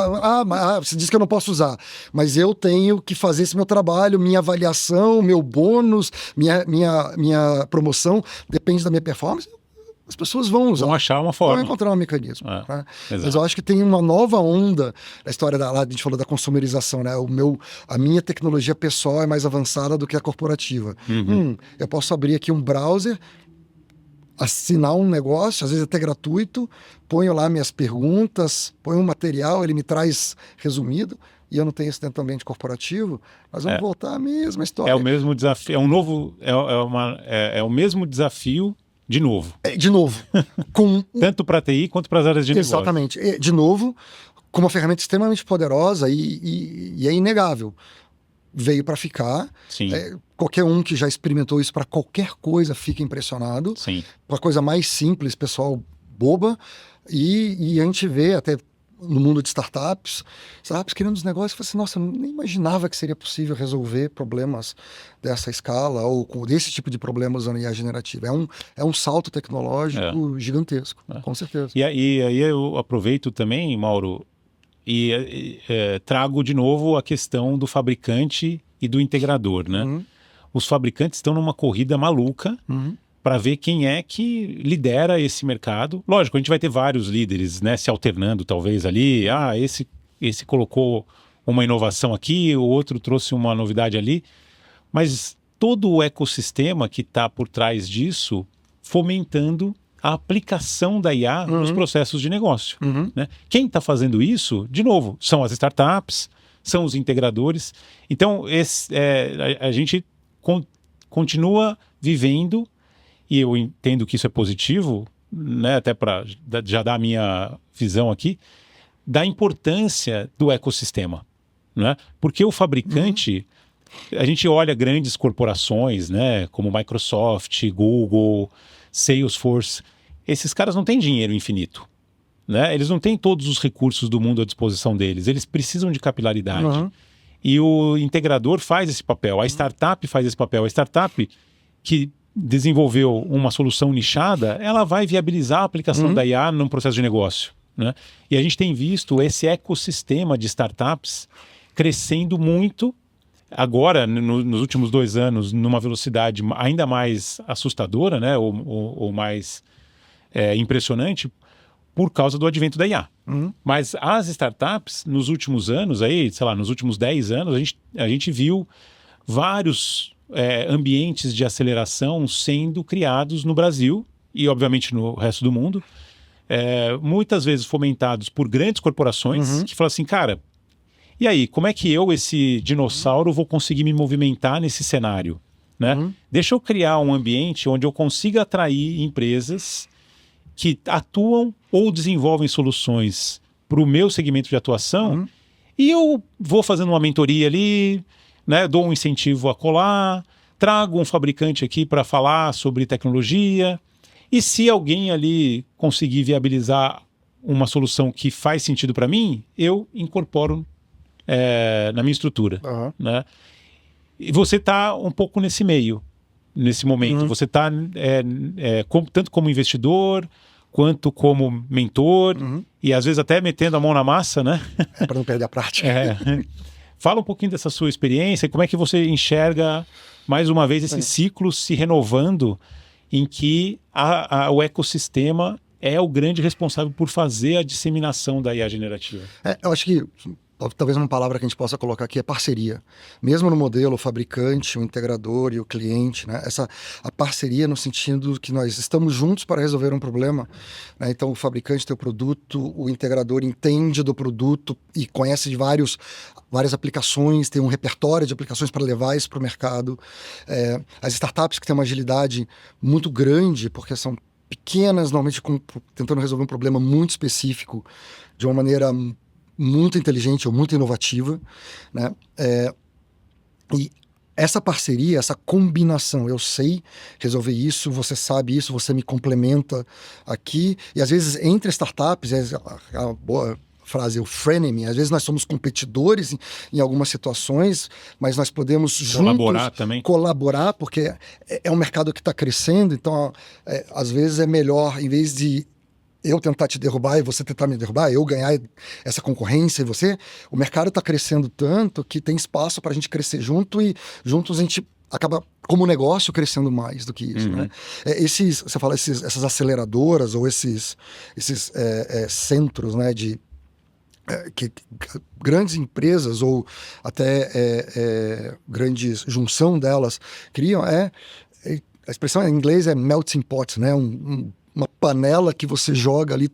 Você diz que eu não posso usar, mas eu tenho que fazer esse meu trabalho, minha avaliação, meu bônus, minha promoção, depende da minha performance. As pessoas vão usar. Vão achar uma forma. Vão encontrar um mecanismo. Né? Mas eu acho que tem uma nova onda da história lá, a gente falou da consumerização, né? A minha tecnologia pessoal é mais avançada do que a corporativa. Eu posso abrir aqui um browser, assinar um negócio, às vezes até gratuito, ponho lá minhas perguntas, ponho um material, ele me traz resumido, e eu não tenho isso dentro do ambiente corporativo, nós vamos voltar à mesma história. É o mesmo desafio, é o mesmo desafio. De novo. Tanto para a TI quanto para as áreas de negócio. Exatamente. De novo, com uma ferramenta extremamente poderosa e é inegável. Veio para ficar. Sim. Qualquer um que já experimentou isso para qualquer coisa fica impressionado. Sim. Para coisa mais simples, pessoal boba. E a gente vê até no mundo de startups criando os negócios, eu falei assim, nossa, eu nem imaginava que seria possível resolver problemas dessa escala ou desse tipo de problemas usando IA generativa. É um salto tecnológico gigantesco, com certeza. E aí eu aproveito também, Mauro, e trago de novo a questão do fabricante e do integrador, né? Os fabricantes estão numa corrida maluca para ver quem é que lidera esse mercado. Lógico, a gente vai ter vários líderes, né, se alternando talvez ali. Esse colocou uma inovação aqui, o outro trouxe uma novidade ali. Mas todo o ecossistema que está por trás disso fomentando a aplicação da IA nos processos de negócio. Né? Quem está fazendo isso, de novo, são as startups, são os integradores. Então, a gente continua vivendo, e eu entendo que isso é positivo, né, até para já dar a minha visão aqui, da importância do ecossistema. Né? Porque o fabricante, a gente olha grandes corporações, né, como Microsoft, Google, Salesforce, esses caras não têm dinheiro infinito. Né? Eles não têm todos os recursos do mundo à disposição deles, eles precisam de capilaridade. E o integrador faz esse papel, a startup faz esse papel. A startup que desenvolveu uma solução nichada, ela vai viabilizar a aplicação da IA num processo de negócio. Né? E a gente tem visto esse ecossistema de startups crescendo muito, agora, nos últimos 2 anos, numa velocidade ainda mais assustadora, né? ou mais impressionante, por causa do advento da IA. Mas as startups, nos últimos anos, nos últimos 10 anos, a gente viu vários ambientes de aceleração sendo criados no Brasil e, obviamente, no resto do mundo, muitas vezes fomentados por grandes corporações que falam assim, cara, e aí, como é que eu, esse dinossauro, vou conseguir me movimentar nesse cenário? Né? Deixa eu criar um ambiente onde eu consiga atrair empresas que atuam ou desenvolvem soluções para o meu segmento de atuação e eu vou fazendo uma mentoria ali, né, dou um incentivo a colar, trago um fabricante aqui para falar sobre tecnologia, e se alguém ali conseguir viabilizar uma solução que faz sentido para mim, eu incorporo na minha estrutura. Né? E você está um pouco nesse meio, nesse momento. Você está tanto como investidor, quanto como mentor, e às vezes até metendo a mão na massa, né? Para não perder a prática. Fala um pouquinho dessa sua experiência, como é que você enxerga, mais uma vez, esse ciclo se renovando em que o ecossistema é o grande responsável por fazer a disseminação da IA generativa. Eu acho que talvez uma palavra que a gente possa colocar aqui é parceria. Mesmo no modelo, o fabricante, o integrador e o cliente, né? A parceria no sentido que nós estamos juntos para resolver um problema, né? Então, o fabricante tem o produto, o integrador entende do produto e conhece de várias aplicações, tem um repertório de aplicações para levar isso para o mercado. As startups que têm uma agilidade muito grande, porque são pequenas, normalmente tentando resolver um problema muito específico de uma maneira muito inteligente ou muito inovativa, né? E essa parceria, essa combinação, eu sei resolver isso, você sabe isso, você me complementa aqui, e às vezes entre startups, a boa frase, o frenemy, às vezes nós somos competidores em algumas situações, mas nós podemos juntos colaborar, porque é um mercado que está crescendo, então às vezes é melhor, em vez de eu tentar te derrubar e você tentar me derrubar, eu ganhar essa concorrência e você, o mercado está crescendo tanto que tem espaço para a gente crescer junto e juntos a gente acaba, como negócio, crescendo mais do que isso, né? Você fala essas aceleradoras ou esses centros, né, que grandes empresas ou até grandes junção delas criam, a expressão em inglês é melting pot, né? Uma panela que você joga ali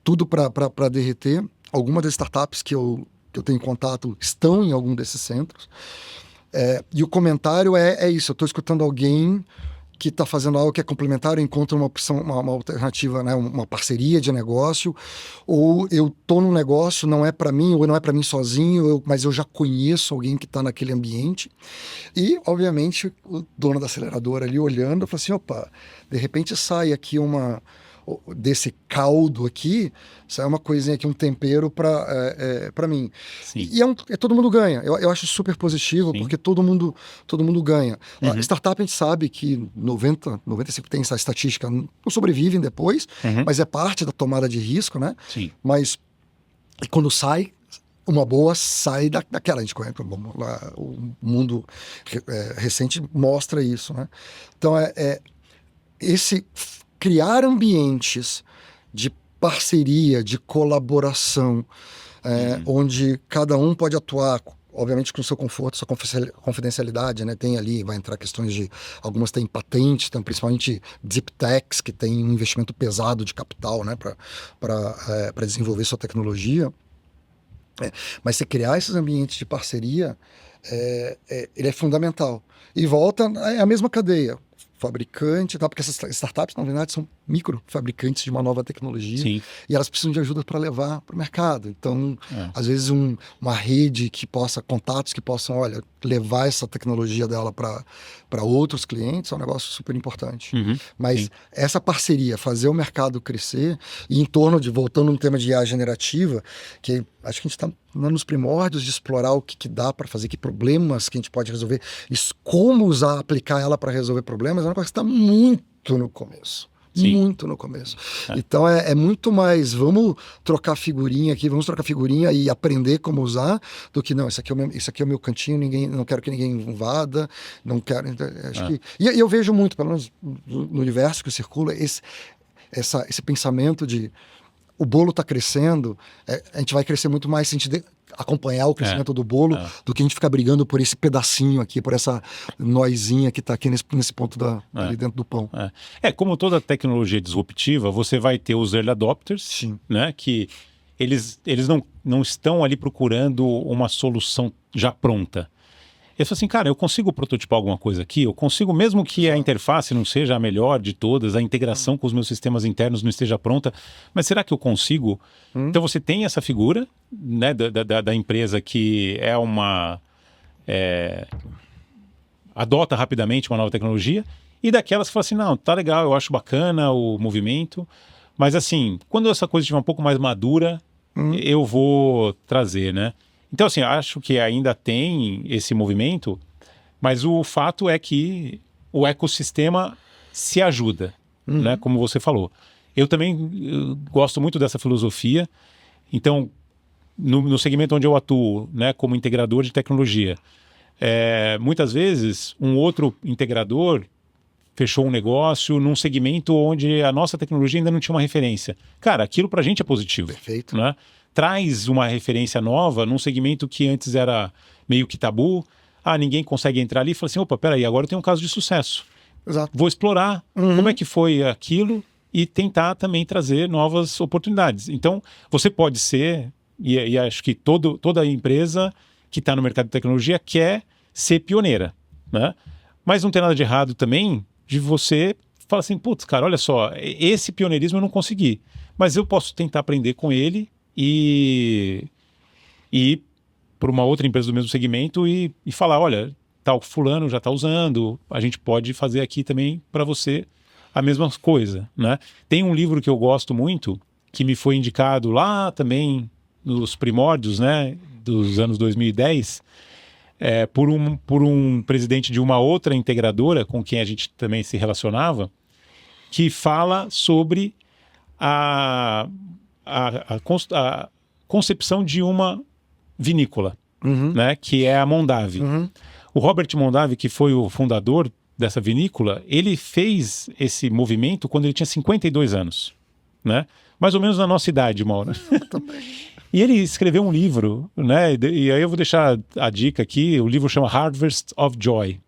tudo para derreter. Algumas das startups que eu tenho contato estão em algum desses centros. E o comentário é isso, eu estou escutando alguém que está fazendo algo que é complementar, eu encontro uma opção, uma alternativa, né, uma parceria de negócio, ou eu estou num negócio, não é para mim, ou não é para mim sozinho, mas eu já conheço alguém que está naquele ambiente. E, obviamente, o dono da aceleradora ali olhando, fala assim, opa, de repente sai aqui desse caldo aqui, sai uma coisinha aqui, um tempero para mim. Sim. E todo mundo ganha. Eu acho super positivo, sim, porque todo mundo ganha. A startup, a gente sabe que 95% tem essa estatística, não sobrevivem depois, mas é parte da tomada de risco, né? Sim. Mas e quando sai, uma boa sai daquela, a gente conhece, o mundo recente mostra isso, né? Então, criar ambientes de parceria, de colaboração, onde cada um pode atuar, obviamente com o seu conforto, sua confidencialidade, né? Tem ali, vai entrar questões de... Algumas têm patente, então, principalmente deep techs, que tem um investimento pesado de capital, né? Para desenvolver sua tecnologia. Mas você criar esses ambientes de parceria, ele é fundamental. E volta, é a mesma cadeia. Fabricante, porque essas startups, na verdade, são micro fabricantes de uma nova tecnologia. Sim. E elas precisam de ajuda para levar para o mercado. Então, às vezes, uma rede contatos que possam, levar essa tecnologia dela para outros clientes é um negócio super importante. Mas sim, essa parceria, fazer o mercado crescer, e em torno voltando no tema de IA generativa, que acho que a gente está nos primórdios de explorar o que dá para fazer, que problemas que a gente pode resolver, como aplicar ela para resolver problemas, é uma coisa que está muito no começo. Sim. Muito no começo. Então é muito mais, vamos trocar figurinha aqui, vamos trocar figurinha e aprender como usar, do que não, isso aqui é o meu cantinho, não quero que ninguém invada, não quero. Acho que, e eu vejo muito, pelo menos no universo que circula, esse pensamento de o bolo está crescendo, a gente vai crescer muito mais se a gente acompanhar o crescimento do bolo, do que a gente ficar brigando por esse pedacinho aqui, por essa noizinha que está aqui nesse ponto ali dentro do pão. Como toda tecnologia disruptiva, você vai ter os early adopters, sim, né, que eles não estão ali procurando uma solução já pronta. Eles falam assim, cara, eu consigo prototipar alguma coisa aqui, eu consigo, mesmo que a interface não seja a melhor de todas, a integração com os meus sistemas internos não esteja pronta, mas será que eu consigo? Então você tem essa figura, né, da empresa que adota rapidamente uma nova tecnologia, e daquelas que falam assim, não, tá legal, eu acho bacana o movimento, mas assim, quando essa coisa estiver um pouco mais madura, eu vou trazer, né? Então, assim, acho que ainda tem esse movimento, mas o fato é que o ecossistema se ajuda, né? Como você falou. Eu também gosto muito dessa filosofia. Então, no segmento onde eu atuo, né, como integrador de tecnologia, muitas vezes um outro integrador fechou um negócio num segmento onde a nossa tecnologia ainda não tinha uma referência. Cara, aquilo pra gente é positivo. Perfeito. Né? Traz uma referência nova num segmento que antes era meio que tabu. Ninguém consegue entrar ali e fala assim, opa, peraí, agora eu tenho um caso de sucesso. Exato. Vou explorar como é que foi aquilo e tentar também trazer novas oportunidades. Então, você pode ser, e acho que toda empresa que está no mercado de tecnologia quer ser pioneira, né? Mas não tem nada de errado também de você falar assim, putz, cara, olha só, esse pioneirismo eu não consegui, mas eu posso tentar aprender com ele e ir para uma outra empresa do mesmo segmento e falar, olha, tal fulano já está usando, a gente pode fazer aqui também para você a mesma coisa, né? Tem um livro que eu gosto muito, que me foi indicado lá também nos primórdios, né, dos anos 2010, por um presidente de uma outra integradora com quem a gente também se relacionava, que fala sobre a concepção de uma vinícola, né, que é a Mondavi. O Robert Mondavi, que foi o fundador dessa vinícola, ele fez esse movimento quando ele tinha 52 anos, né? Mais ou menos na nossa idade, Mauro. E ele escreveu um livro, né? E aí eu vou deixar a dica aqui, o livro chama Harvest of Joy,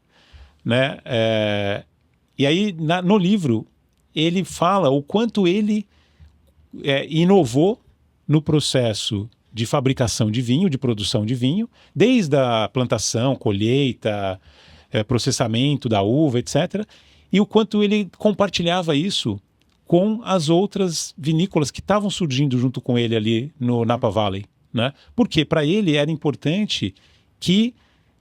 né? E aí no livro ele fala o quanto ele inovou no processo de fabricação de vinho, de produção de vinho, desde a plantação, colheita, processamento da uva, etc. E o quanto ele compartilhava isso com as outras vinícolas que estavam surgindo junto com ele ali no Napa Valley, né? Porque para ele era importante que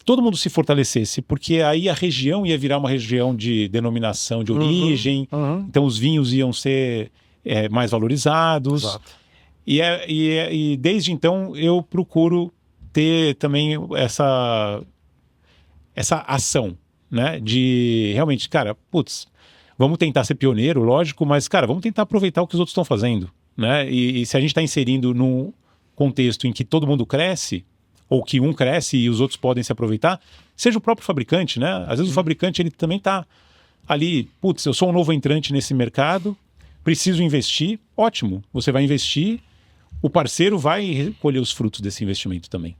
todo mundo se fortalecesse, porque aí a região ia virar uma região de denominação de origem, então os vinhos iam ser mais valorizados. Exato. E desde então eu procuro ter também essa ação, né? De realmente, cara, putz, vamos tentar ser pioneiro, lógico, mas, cara, vamos tentar aproveitar o que os outros estão fazendo, né? E se a gente está inserindo num contexto em que todo mundo cresce, ou que um cresce e os outros podem se aproveitar, seja o próprio fabricante, né? Às vezes o fabricante ele também está ali, putz, eu sou um novo entrante nesse mercado, preciso investir, ótimo, você vai investir, o parceiro vai colher os frutos desse investimento também.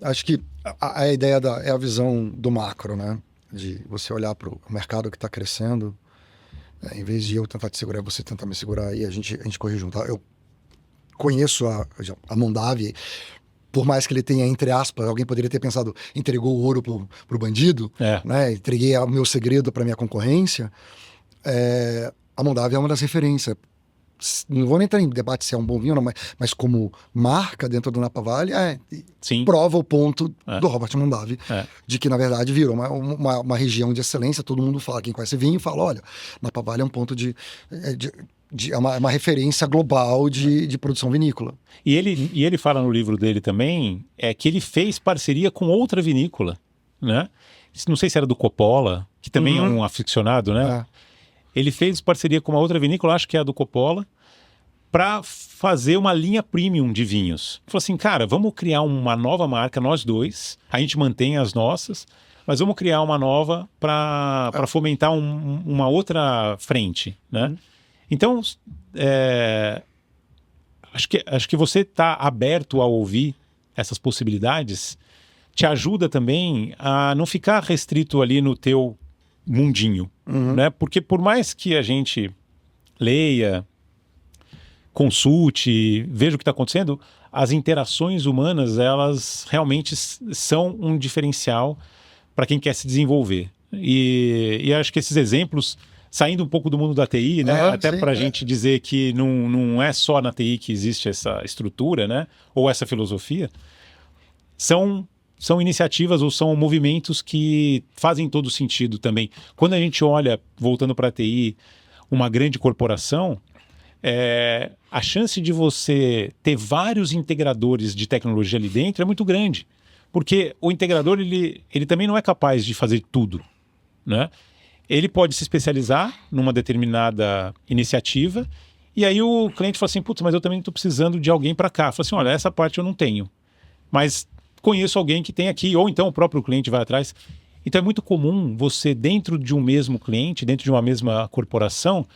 Acho que a ideia é a visão do macro, né? De você olhar para o mercado que está crescendo, em vez de eu tentar te segurar, você tentar me segurar e a gente corre junto. Eu conheço a Mondavi, por mais que ele tenha, entre aspas, alguém poderia ter pensado, entregou o ouro pro bandido, né? Entreguei o meu segredo para minha concorrência. A Mondavi é uma das referências. Não vou nem entrar em debate se é um bom vinho ou não, mas como marca dentro do Napa Valley, prova o ponto do Robert Mondavi, de que, na verdade, virou uma região de excelência. Todo mundo fala, quem conhece vinho, fala, olha, Napa Valley é um ponto é uma referência global de produção vinícola. E ele fala no livro dele também que ele fez parceria com outra vinícola, né? Não sei se era do Coppola, que também é um aficionado, né? Ele fez parceria com uma outra vinícola, acho que é a do Coppola, para fazer uma linha premium de vinhos. Falou assim, cara, vamos criar uma nova marca, nós dois, a gente mantém as nossas, mas vamos criar uma nova para fomentar uma outra frente, né? Então, acho que você está aberto a ouvir essas possibilidades, te ajuda também a não ficar restrito ali no teu mundinho, né? Porque por mais que a gente leia, consulte, veja o que está acontecendo, as interações humanas, elas realmente são um diferencial para quem quer se desenvolver. E acho que esses exemplos, saindo um pouco do mundo da TI, né? Até para a gente dizer que não é só na TI que existe essa estrutura, né? Ou essa filosofia, são iniciativas ou são movimentos que fazem todo sentido também. Quando a gente olha, voltando para a TI, uma grande corporação, a chance de você ter vários integradores de tecnologia ali dentro é muito grande. Porque o integrador, ele também não é capaz de fazer tudo, né? Ele pode se especializar numa determinada iniciativa e aí o cliente fala assim, putz, mas eu também estou precisando de alguém para cá. Fala assim, olha, essa parte eu não tenho, mas conheço alguém que tem aqui, ou então o próprio cliente vai atrás. Então é muito comum você, dentro de um mesmo cliente, dentro de uma mesma corporação,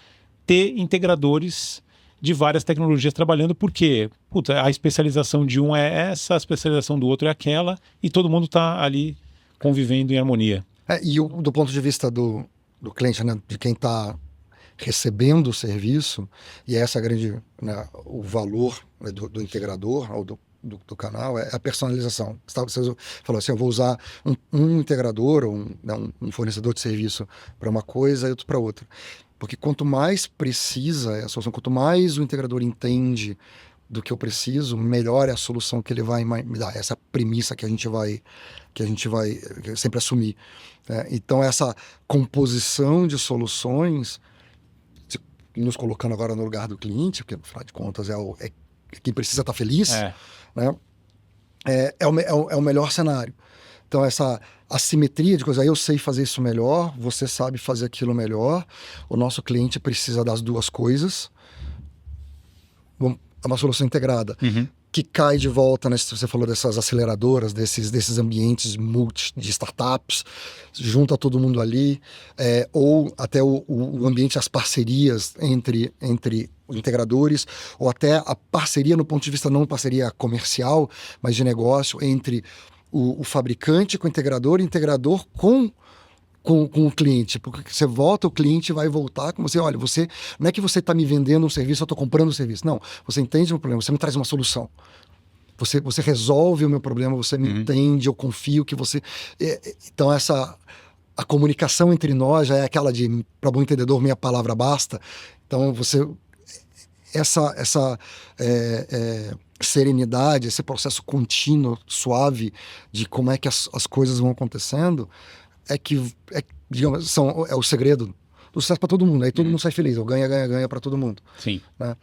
ter integradores de várias tecnologias trabalhando, porque a especialização de um é essa, a especialização do outro é aquela, e todo mundo está ali convivendo em harmonia. E do ponto de vista do cliente, né, de quem está recebendo o serviço, e essa é a grande, né, o valor, né, do integrador ou do canal, é a personalização. Você falou assim, eu vou usar um integrador ou um fornecedor de serviço para uma coisa e outro para outra. Porque quanto mais precisa é a solução, quanto mais o integrador entende do que eu preciso, melhor é a solução que ele vai me dar. Essa é a premissa que a gente vai sempre assumir. Né? Então, essa composição de soluções, nos colocando agora no lugar do cliente, porque, afinal de contas, é quem precisa estar feliz, né? É o melhor cenário. Então, essa assimetria de coisas, eu sei fazer isso melhor, você sabe fazer aquilo melhor, o nosso cliente precisa das duas coisas. É uma solução integrada, que cai de volta, né? Você falou dessas aceleradoras, desses ambientes de startups, junta todo mundo ali, ou até o ambiente, as parcerias entre integradores, ou até a parceria no ponto de vista não parceria comercial, mas de negócio, entre o fabricante com o integrador com o cliente, porque você volta, o cliente vai voltar com você, olha, não é que você está me vendendo um serviço, eu estou comprando um serviço, não, você entende o meu problema, você me traz uma solução, você resolve o meu problema, você me entende, eu confio que você... Então a comunicação entre nós já é aquela de, para bom entendedor, minha palavra basta. Então essa serenidade, esse processo contínuo, suave, de como é que as coisas vão acontecendo, digamos, é o segredo do sucesso para todo mundo. Aí todo mundo sai feliz, ou ganha para todo mundo. Sim. Né?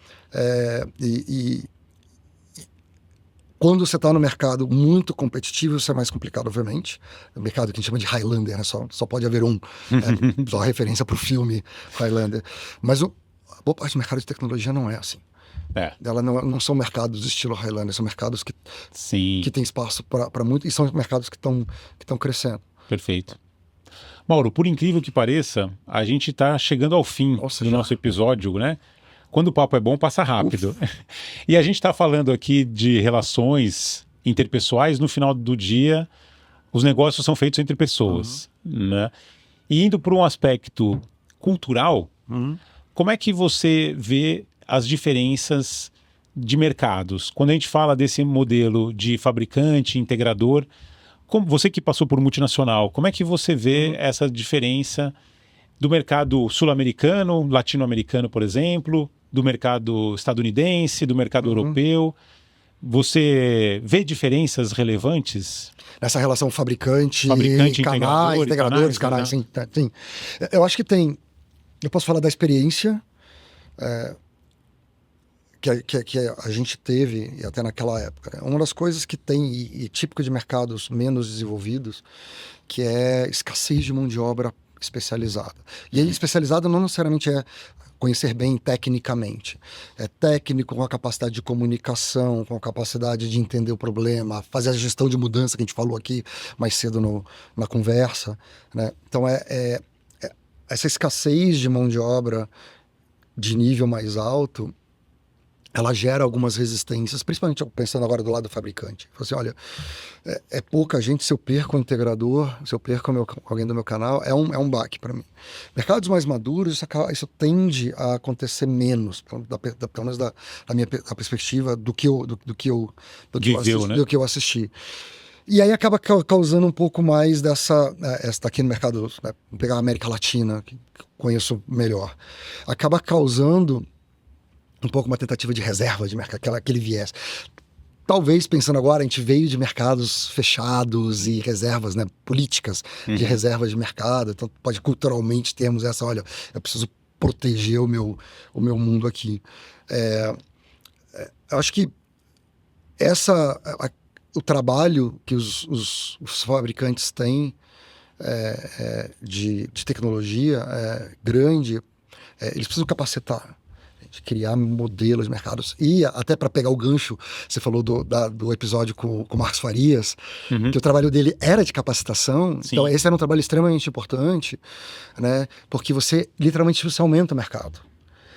Quando você está no mercado muito competitivo, isso é mais complicado, obviamente. É um mercado que a gente chama de Highlander, né? Só pode haver um. Só referência para o filme Highlander. Mas a boa parte do mercado de tecnologia não é assim. Ela não são mercados do estilo Highlander, são mercados que têm espaço para muito, e são mercados que estão crescendo. Perfeito. Mauro, por incrível que pareça, a gente está chegando ao fim do nosso episódio, né? Quando o papo é bom, passa rápido. E a gente está falando aqui de relações interpessoais. No final do dia, os negócios são feitos entre pessoas. Né? E indo para um aspecto cultural, como é que você vê as diferenças de mercados? Quando a gente fala desse modelo de fabricante, integrador, você que passou por multinacional, como é que você vê essa diferença do mercado sul-americano, latino-americano, por exemplo, do mercado estadunidense, do mercado europeu? Você vê diferenças relevantes? Nessa relação fabricante integradores, canais, sim. Eu acho que tem... Eu posso falar da experiência que a gente teve, e até naquela época. Né? Uma das coisas que tem, e típico de mercados menos desenvolvidos, que é escassez de mão de obra especializada. E aí, especializada não necessariamente é conhecer bem tecnicamente. É técnico com a capacidade de comunicação, com a capacidade de entender o problema, fazer a gestão de mudança que a gente falou aqui mais cedo na conversa. Né? Então, essa escassez de mão de obra de nível mais alto, ela gera algumas resistências, principalmente pensando agora do lado do fabricante. Assim, olha, é pouca gente, se eu perco o integrador, se eu perco alguém do meu canal, é um baque para mim. Mercados mais maduros, isso tende a acontecer menos, pelo menos da minha perspectiva, do que eu assisti. E aí acaba causando um pouco mais dessa aqui no mercado, né, vamos pegar a América Latina, que conheço melhor, acaba causando um pouco uma tentativa de reserva de mercado, aquele viés. Talvez, pensando agora, a gente veio de mercados fechados e reservas, né, políticas de reservas de mercado, então pode culturalmente termos essa, olha, eu preciso proteger o meu mundo aqui. Eu acho que o trabalho que os fabricantes têm de tecnologia grande, eles precisam capacitar. de criar modelos de mercados. E até para pegar o gancho, você falou do episódio com o Marcos Farias, que o trabalho dele era de capacitação. Sim. Então esse era um trabalho extremamente importante, né? Porque você literalmente você aumenta o mercado.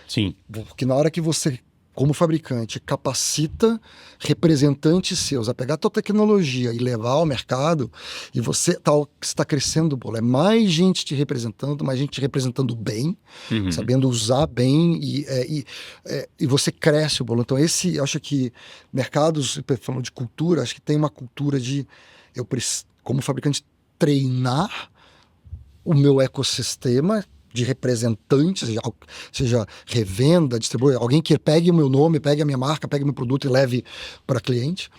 Sim. Porque na hora que você, como fabricante, capacita representantes seus a pegar a tua tecnologia e levar ao mercado, e você está crescendo o bolo. É mais gente te representando, mais gente te representando bem, sabendo usar bem, e você cresce o bolo. Então, eu acho que mercados, falando de cultura, acho que tem uma cultura de, como fabricante, treinar o meu ecossistema de representantes, seja revenda, distribuidor, alguém que pegue o meu nome, pegue a minha marca, pegue o meu produto e leve para cliente,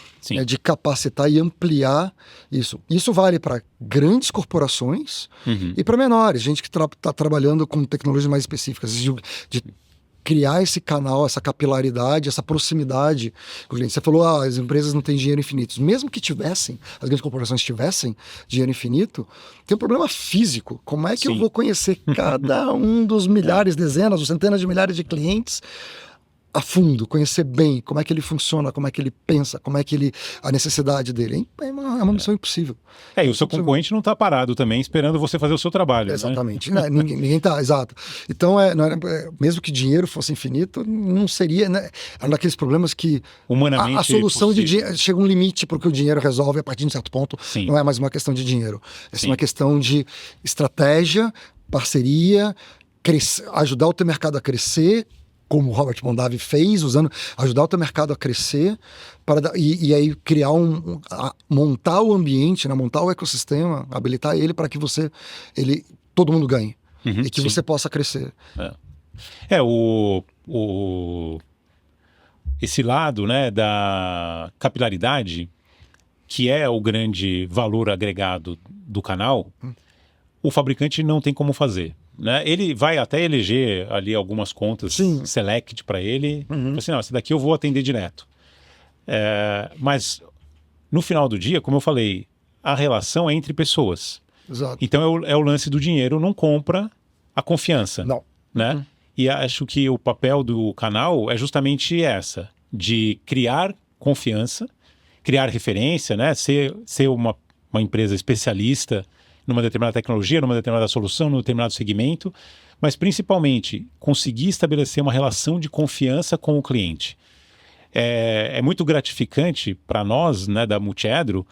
de capacitar e ampliar isso. Isso vale para grandes corporações e para menores, gente que está trabalhando com tecnologias mais específicas, de criar esse canal, essa capilaridade, essa proximidade com o cliente. Você falou, as empresas não têm dinheiro infinito. Mesmo que tivessem, as grandes corporações tivessem dinheiro infinito, tem um problema físico. Como é que eu vou conhecer cada um dos milhares, dezenas ou centenas de milhares de clientes a fundo, conhecer bem como é que ele funciona, como é que ele pensa, como é que a necessidade dele. É uma missão impossível. E o seu concorrente não está parado também esperando você fazer o seu trabalho. Exatamente. Né? Ninguém está, exato. Então, mesmo que dinheiro fosse infinito, não seria, né? É um daqueles problemas que humanamente a solução de dinheiro chega um limite porque o dinheiro resolve a partir de um certo ponto. Sim. Não é mais uma questão de dinheiro. É uma questão de estratégia, parceria, ajudar o teu mercado a crescer, como o Robert Mondavi fez, ajudar o teu mercado a crescer, e aí criar montar o ambiente, né, montar o ecossistema, habilitar ele para que todo mundo ganhe e que você possa crescer. Esse lado, né, da capilaridade, que é o grande valor agregado do canal, o fabricante não tem como fazer. Né? Ele vai até eleger ali algumas contas select para ele. Assim, não, essa daqui eu vou atender direto. Mas no final do dia, como eu falei, a relação é entre pessoas. Exato. Então é o lance do dinheiro, não compra a confiança. Não. Né? E acho que o papel do canal é justamente essa, de criar confiança, criar referência, né? Ser uma empresa especialista numa determinada tecnologia, numa determinada solução, num determinado segmento, mas principalmente conseguir estabelecer uma relação de confiança com o cliente. É muito gratificante para nós, né, da Multiedro,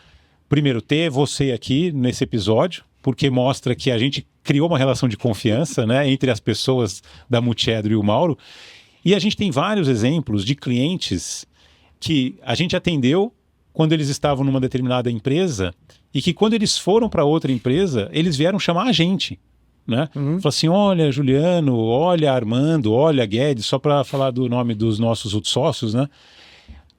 primeiro ter você aqui nesse episódio, porque mostra que a gente criou uma relação de confiança, né, entre as pessoas da Multiedro e o Mauro, e a gente tem vários exemplos de clientes que a gente atendeu quando eles estavam numa determinada empresa e que quando eles foram para outra empresa, eles vieram chamar a gente, né? Falaram assim, olha Juliano, olha Armando, olha Guedes, só para falar do nome dos nossos outros sócios, né?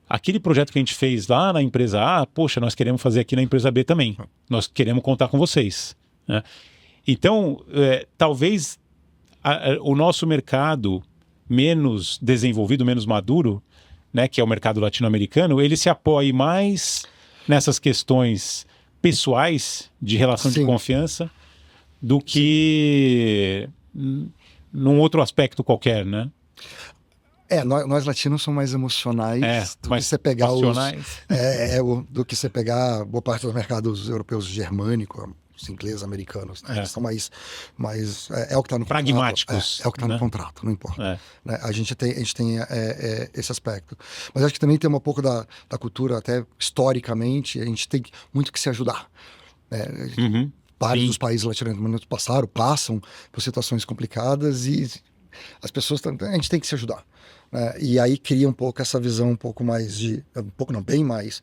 Aquele projeto que a gente fez lá na empresa A, poxa, nós queremos fazer aqui na empresa B também. Nós queremos contar com vocês, né? Então, talvez o nosso mercado menos desenvolvido, menos maduro, né, que é o mercado latino-americano, ele se apoie mais nessas questões pessoais de relação de confiança do que num outro aspecto qualquer, né? Nós latinos somos mais emocionais do que você pegar do que você pegar boa parte dos mercados europeus germânicos, os ingleses, americanos, né? Eles são mais é o que está no pragmáticos, contrato. É o que está no contrato, não importa. Né? A gente tem esse aspecto. Mas acho que também tem um pouco da cultura, até historicamente, a gente tem muito que se ajudar. Né? Vários dos países latino-americanos passam por situações complicadas e as pessoas, a gente tem que se ajudar. Né? E aí cria um pouco essa visão um pouco mais bem mais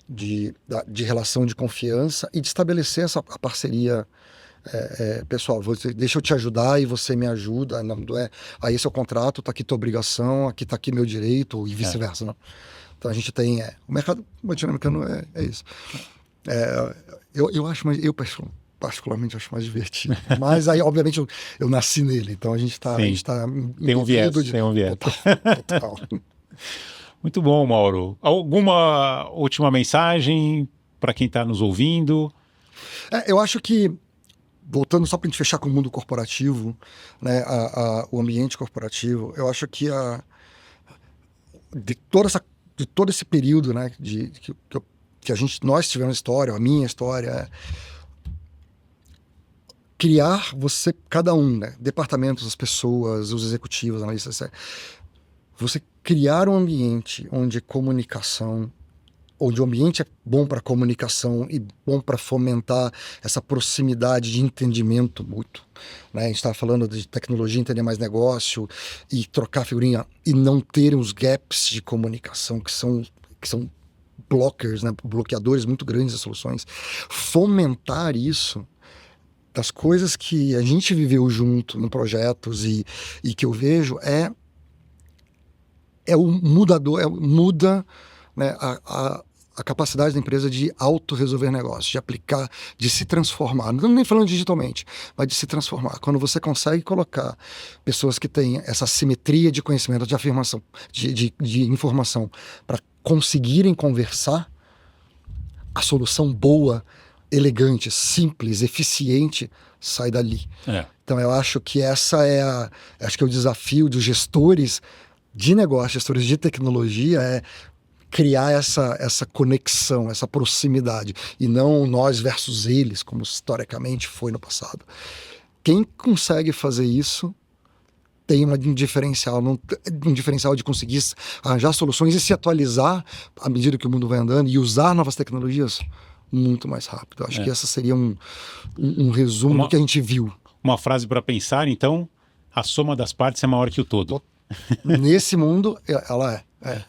de relação de confiança e de estabelecer a parceria pessoal. Deixa eu te ajudar e você me ajuda. Aí esse é o contrato, está aqui tua obrigação, aqui está aqui meu direito e vice-versa. Né? Então a gente tem o mercado latino-americano é isso. Eu particularmente acho mais divertido. Mas aí, obviamente, eu nasci nele, então a gente está tem um viés. Total. Muito bom, Mauro. Alguma última mensagem para quem está nos ouvindo? Eu acho que voltando só para a gente fechar com o mundo corporativo, né, o ambiente corporativo, eu acho que de todo esse período, né, que nós tivemos história, a minha história, criar cada um, né, departamentos, as pessoas, os executivos, analistas, você criar um ambiente onde o ambiente é bom para comunicação e bom para fomentar essa proximidade de entendimento mútuo, né? A gente estava falando de tecnologia, entender mais negócio e trocar figurinha e não ter os gaps de comunicação que são blockers, né? Bloqueadores muito grandes das soluções. Fomentar isso das coisas que a gente viveu junto em projetos e que eu vejo é o mudador, muda, né, a capacidade da empresa de auto-resolver negócios, de aplicar, de se transformar. Não estamos nem falando digitalmente, mas de se transformar. Quando você consegue colocar pessoas que têm essa simetria de conhecimento, de afirmação, de informação, para conseguirem conversar, a solução boa, elegante, simples, eficiente, sai dali. Então eu acho que acho que é o desafio dos gestores de negócio, gestores de tecnologia, é criar essa conexão, essa proximidade, e não nós versus eles, como historicamente foi no passado. Quem consegue fazer isso tem um diferencial de conseguir arranjar soluções e se atualizar à medida que o mundo vai andando e usar novas tecnologias muito mais rápido. Acho que essa seria um resumo do que a gente viu. Uma frase para pensar, então: a soma das partes é maior que o todo. Nesse mundo, ela é.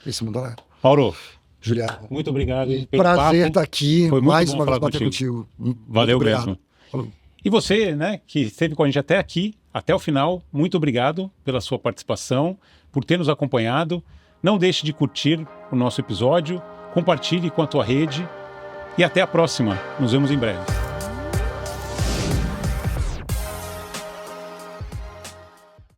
Nesse mundo, ela é. Mauro, Juliano, muito obrigado pelo prazer estar aqui. Foi muito mais bom uma vez falar bater contigo. Valeu obrigado. mesmo. Falou. E você, né, que esteve com a gente até aqui, até o final, muito obrigado pela sua participação, por ter nos acompanhado. Não deixe de curtir o nosso episódio, compartilhe com a tua rede e até a próxima. Nos vemos em breve.